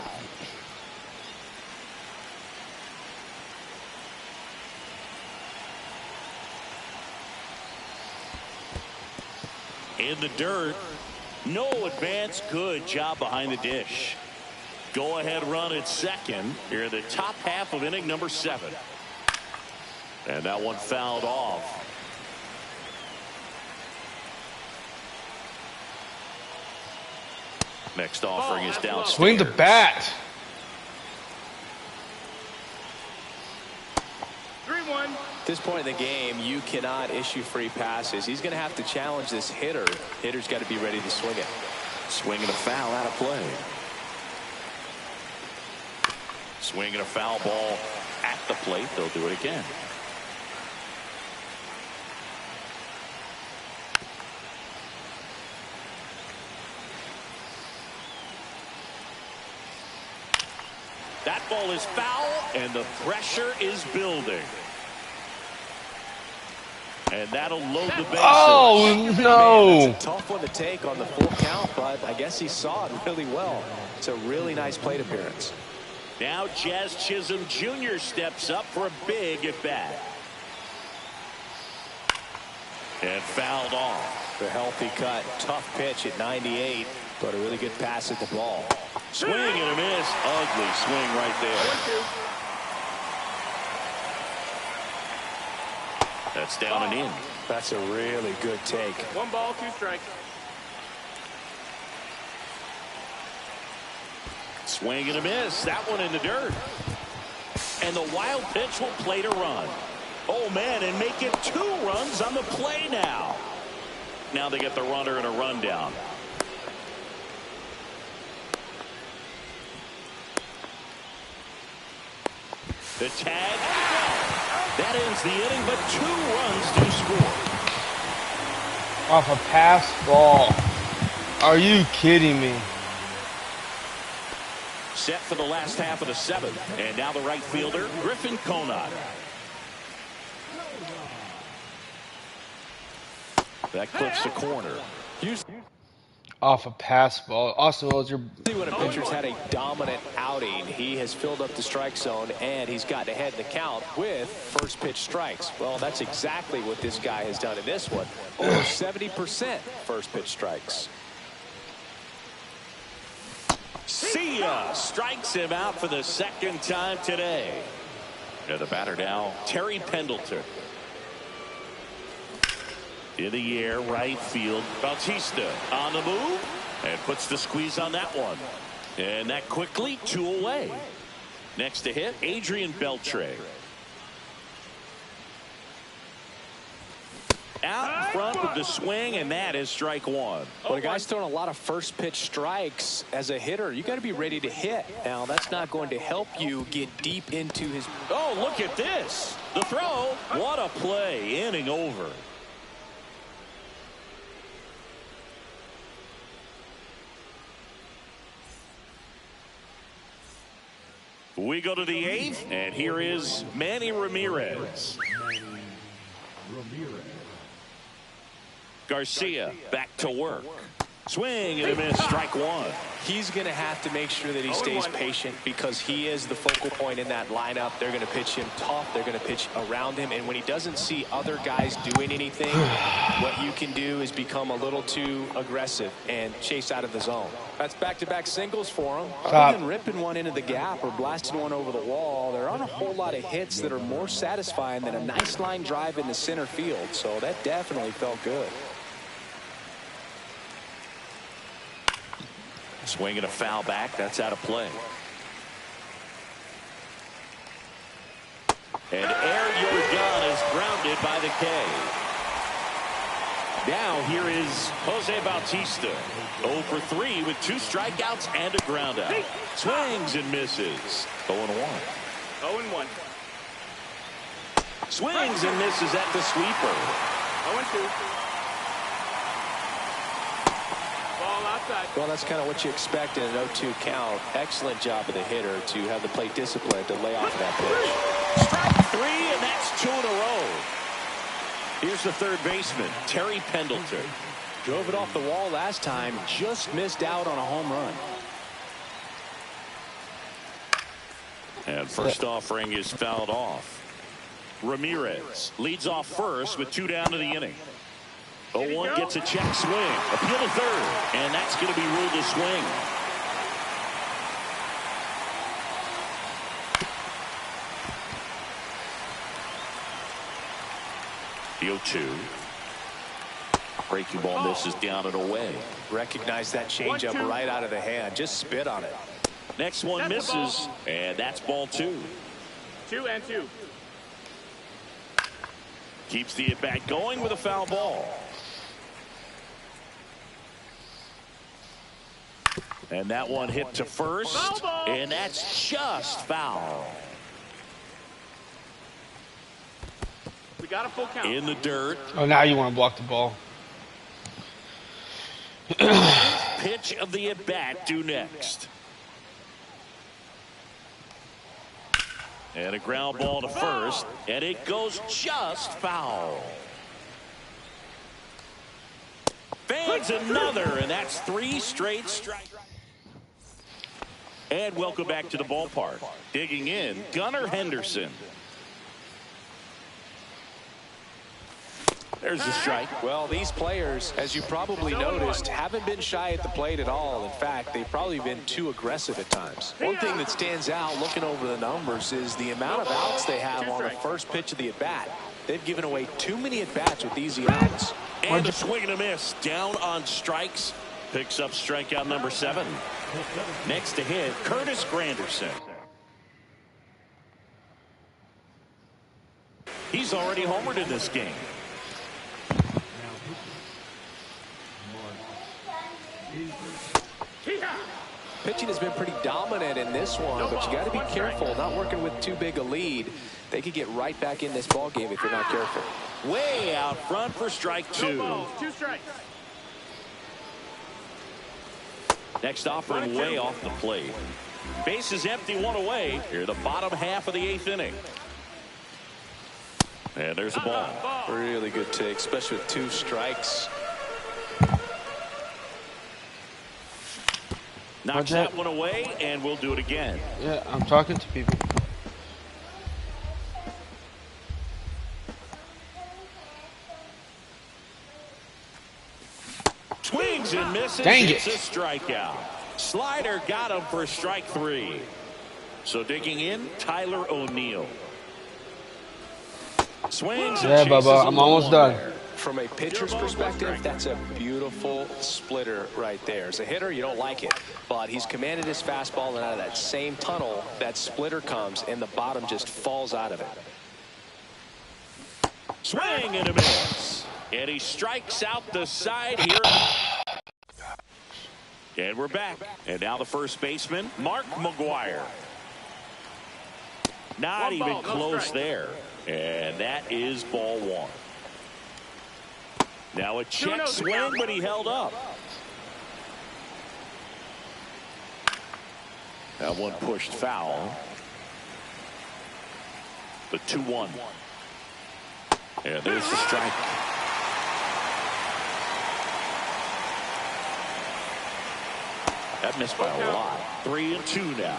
In the dirt. No advance. Good job behind the dish. Go ahead run at second here in the top half of inning number 7. And that one fouled off. Next offering is downstairs. Swing the bat. 3-1. At this point in the game, you cannot issue free passes. He's going to have to challenge this hitter. Hitter's got to be ready to swing it. Swinging a foul out of play. Swinging a foul ball at the plate. They'll do it again. That ball is foul, and the pressure is building. And that'll load the bases. Oh, no. Man, that's a tough one to take on the full count, but I guess he saw it really well. It's a really nice plate appearance. Now Jazz Chisholm Jr. steps up for a big at bat. And fouled off. The healthy cut. Tough pitch at 98, but a really good pass at the ball. Swing and a miss. Ugly swing right there. That's down and in. That's a really good take. 1 ball, 2 strikes. Swing and a miss. That one in the dirt. And the wild pitch will play to run. Oh, man, and make it 2 runs on the play now. Now they get the runner and a rundown. The tag. That ends the inning, but 2 runs to score. Off a pass ball. Are you kidding me? Set for the last half of the 7th. And now the right fielder, Griffin Conant. That clips the corner. Off a pass ball. Austin Wells, you're... When a pitcher's had a dominant outing, he has filled up the strike zone, and he's gotten ahead in the count with first pitch strikes. Well, that's exactly what this guy has done in this one. Over 70% first pitch strikes. See ya! Strikes him out for the 2nd time today. And the batter now, Terry Pendleton. In the air, right field. Bautista on the move and puts the squeeze on that one. And that quickly 2 away. Next to hit, Adrian Beltre. Out in front with the swing, and that is strike 1. When a guy's throwing a lot of first pitch strikes as a hitter, you got to be ready to hit. Now, that's not going to help you get deep into his... Oh, look at this. The throw. What a play. Inning over. We go to the 8th, and here is Manny Ramirez. Garcia back to work. Swing and a miss, strike 1. He's going to have to make sure that he stays patient because he is the focal point in that lineup. They're going to pitch him tough. They're going to pitch around him. And when he doesn't see other guys doing anything, what you can do is become a little too aggressive and chase out of the zone. That's back-to-back singles for him. Other than ripping one into the gap or blasting one over the wall, there aren't a whole lot of hits that are more satisfying than a nice line drive in the center field. So that definitely felt good. Swinging a foul back. That's out of play. And Ariel Gunn is grounded by the K. Now here is Jose Bautista. 0 for 3 with 2 strikeouts and a groundout. Swings and misses. 0-1. 0-1. Swings and misses at the sweeper. 0-2. Well, that's kind of what you expect in an 0-2 count. Excellent job of the hitter to have the plate discipline to lay off that pitch. Strike 3, and that's 2 in a row. Here's the third baseman, Terry Pendleton. Drove it off the wall last time, just missed out on a home run. And first offering is fouled off. Ramirez leads off first with 2 down to the inning. 0-1 gets a check swing. Appeal to third. And that's going to be ruled a swing. The 0-2. Breaking ball misses down and away. Recognize that changeup right out of the hand. Just spit on it. Next one misses. And that's ball 2. 2-2. Keeps the at-bat going with a foul ball. And that one hit to first. And that's just foul. We got a full count. In the dirt. Oh, now you want to block the ball. Pitch of the at-bat due next. And a ground ball to first. And it goes just foul. Fans another. And that's 3 straight strikes. And welcome back to the ballpark. Digging in, Gunnar Henderson. There's the strike. Well, these players, as you probably noticed, haven't been shy at the plate at all. In fact, they've probably been too aggressive at times. One thing that stands out looking over the numbers is the amount of outs they have on the first pitch of the at-bat. They've given away too many at-bats with easy outs. And a swing and a miss. Down on strikes. Picks up strikeout number 7. Next to hit, Curtis Granderson. He's already homered in this game. Pitching has been pretty dominant in this one, but you got to be careful, not working with too big a lead. They could get right back in this ball game if you're not careful. Way out front for strike 2. 2 strikes. Next offering way off the plate. Base is empty, 1 away. Here, the bottom half of the 8th inning. And there's a ball. Really good take, especially with 2 strikes. Knocks that one away, and we'll do it again. Yeah, I'm talking to people. Swings and misses. Dang it. It's a strikeout. Slider got him for strike 3. So digging in, Tyler O'Neill. Swings and Yeah, chases Bubba, him I'm almost done. there. From a pitcher's perspective, that's a beautiful splitter right there. As a hitter, you don't like it, but he's commanded his fastball, and out of that same tunnel, that splitter comes, and the bottom just falls out of it. Swing and a miss. And he strikes out the side here. And we're back. And now the first baseman, Mark McGuire. Not even close there. And that is ball 1. Now a check swing, but he held up. That one pushed foul. The 2-1. And there's the strike. That missed by a lot. 3-2 now.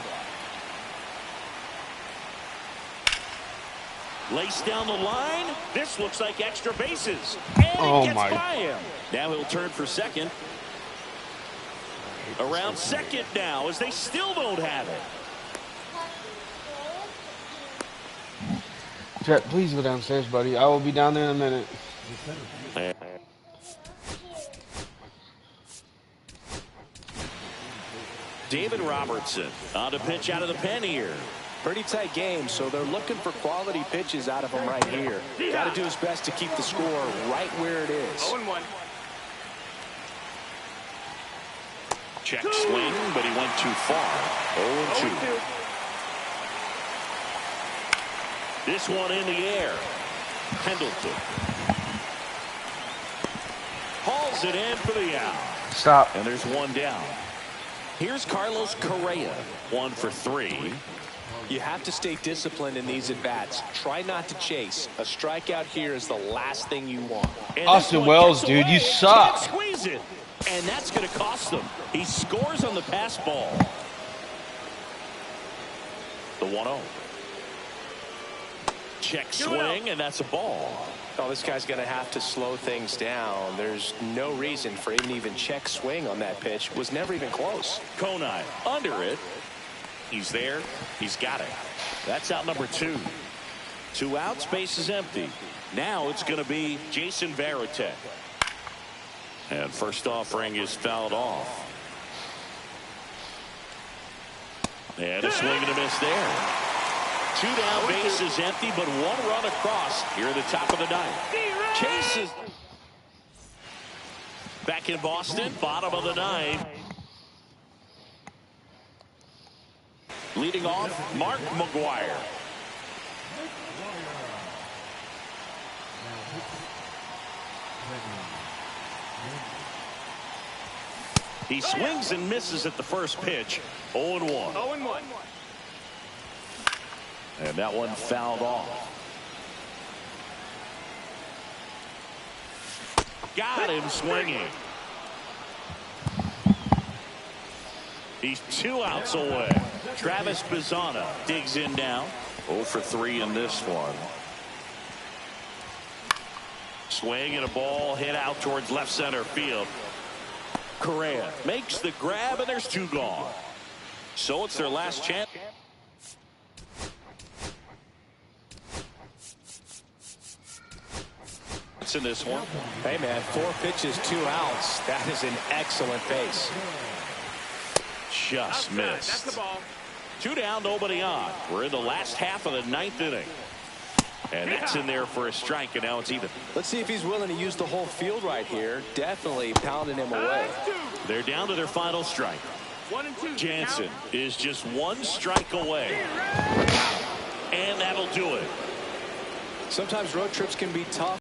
Laced down the line. This looks like extra bases. And it gets by him. Now he'll turn for second. Around second now as they still don't have it. Jet, please go downstairs, buddy. I will be down there in a minute. David Robertson on to pitch out of the pen here. Pretty tight game, so they're looking for quality pitches out of him right here. Got to do his best to keep the score right where it is. 0-1. Check swing, but he went too far. 0-2. This one in the air. Pendleton hauls it in for the out. Stop. And there's one down. Here's Carlos Correa, 1 for 3. You have to stay disciplined in these at-bats. Try not to chase. A strikeout here is the last thing you want. And Austin Wells, dude, you suck. Can't squeeze it. And that's going to cost them. He scores on the pass ball. The 1-0. Check swing, and that's a ball. Oh, this guy's going to have to slow things down. There's no reason for him to even check swing on that pitch. Was never even close. Konai under it. He's there. He's got it. That's out number 2. 2 outs. Base is empty. Now it's going to be Jason Varitek. And first offering is fouled off. And a swing and a miss there. 2 down, base is empty, but 1 run across here at the top of the 9th. Chase is back in Boston, bottom of the 9th. Leading off, Mark McGwire. He swings and misses at the first pitch. 0-1. 0-1. And that one fouled off. Got him swinging. He's 2 outs away. Travis Bizzana digs in now. 0 for 3 in this one. Swing and a ball hit out towards left center field. Correa makes the grab, and there's 2 gone. So it's their last chance. It's in this one. Hey, man, 4 pitches, 2 outs. That is an excellent pace. Just That's the missed. ball. 2 down, nobody on. We're in the last half of the 9th inning. And that's in there for a strike, and now it's even. Let's see if he's willing to use the whole field right here. Definitely pounding him away. They're down to their final strike. 1 and 2. Jansen is just 1 strike away. And that'll do it. Sometimes road trips can be tough.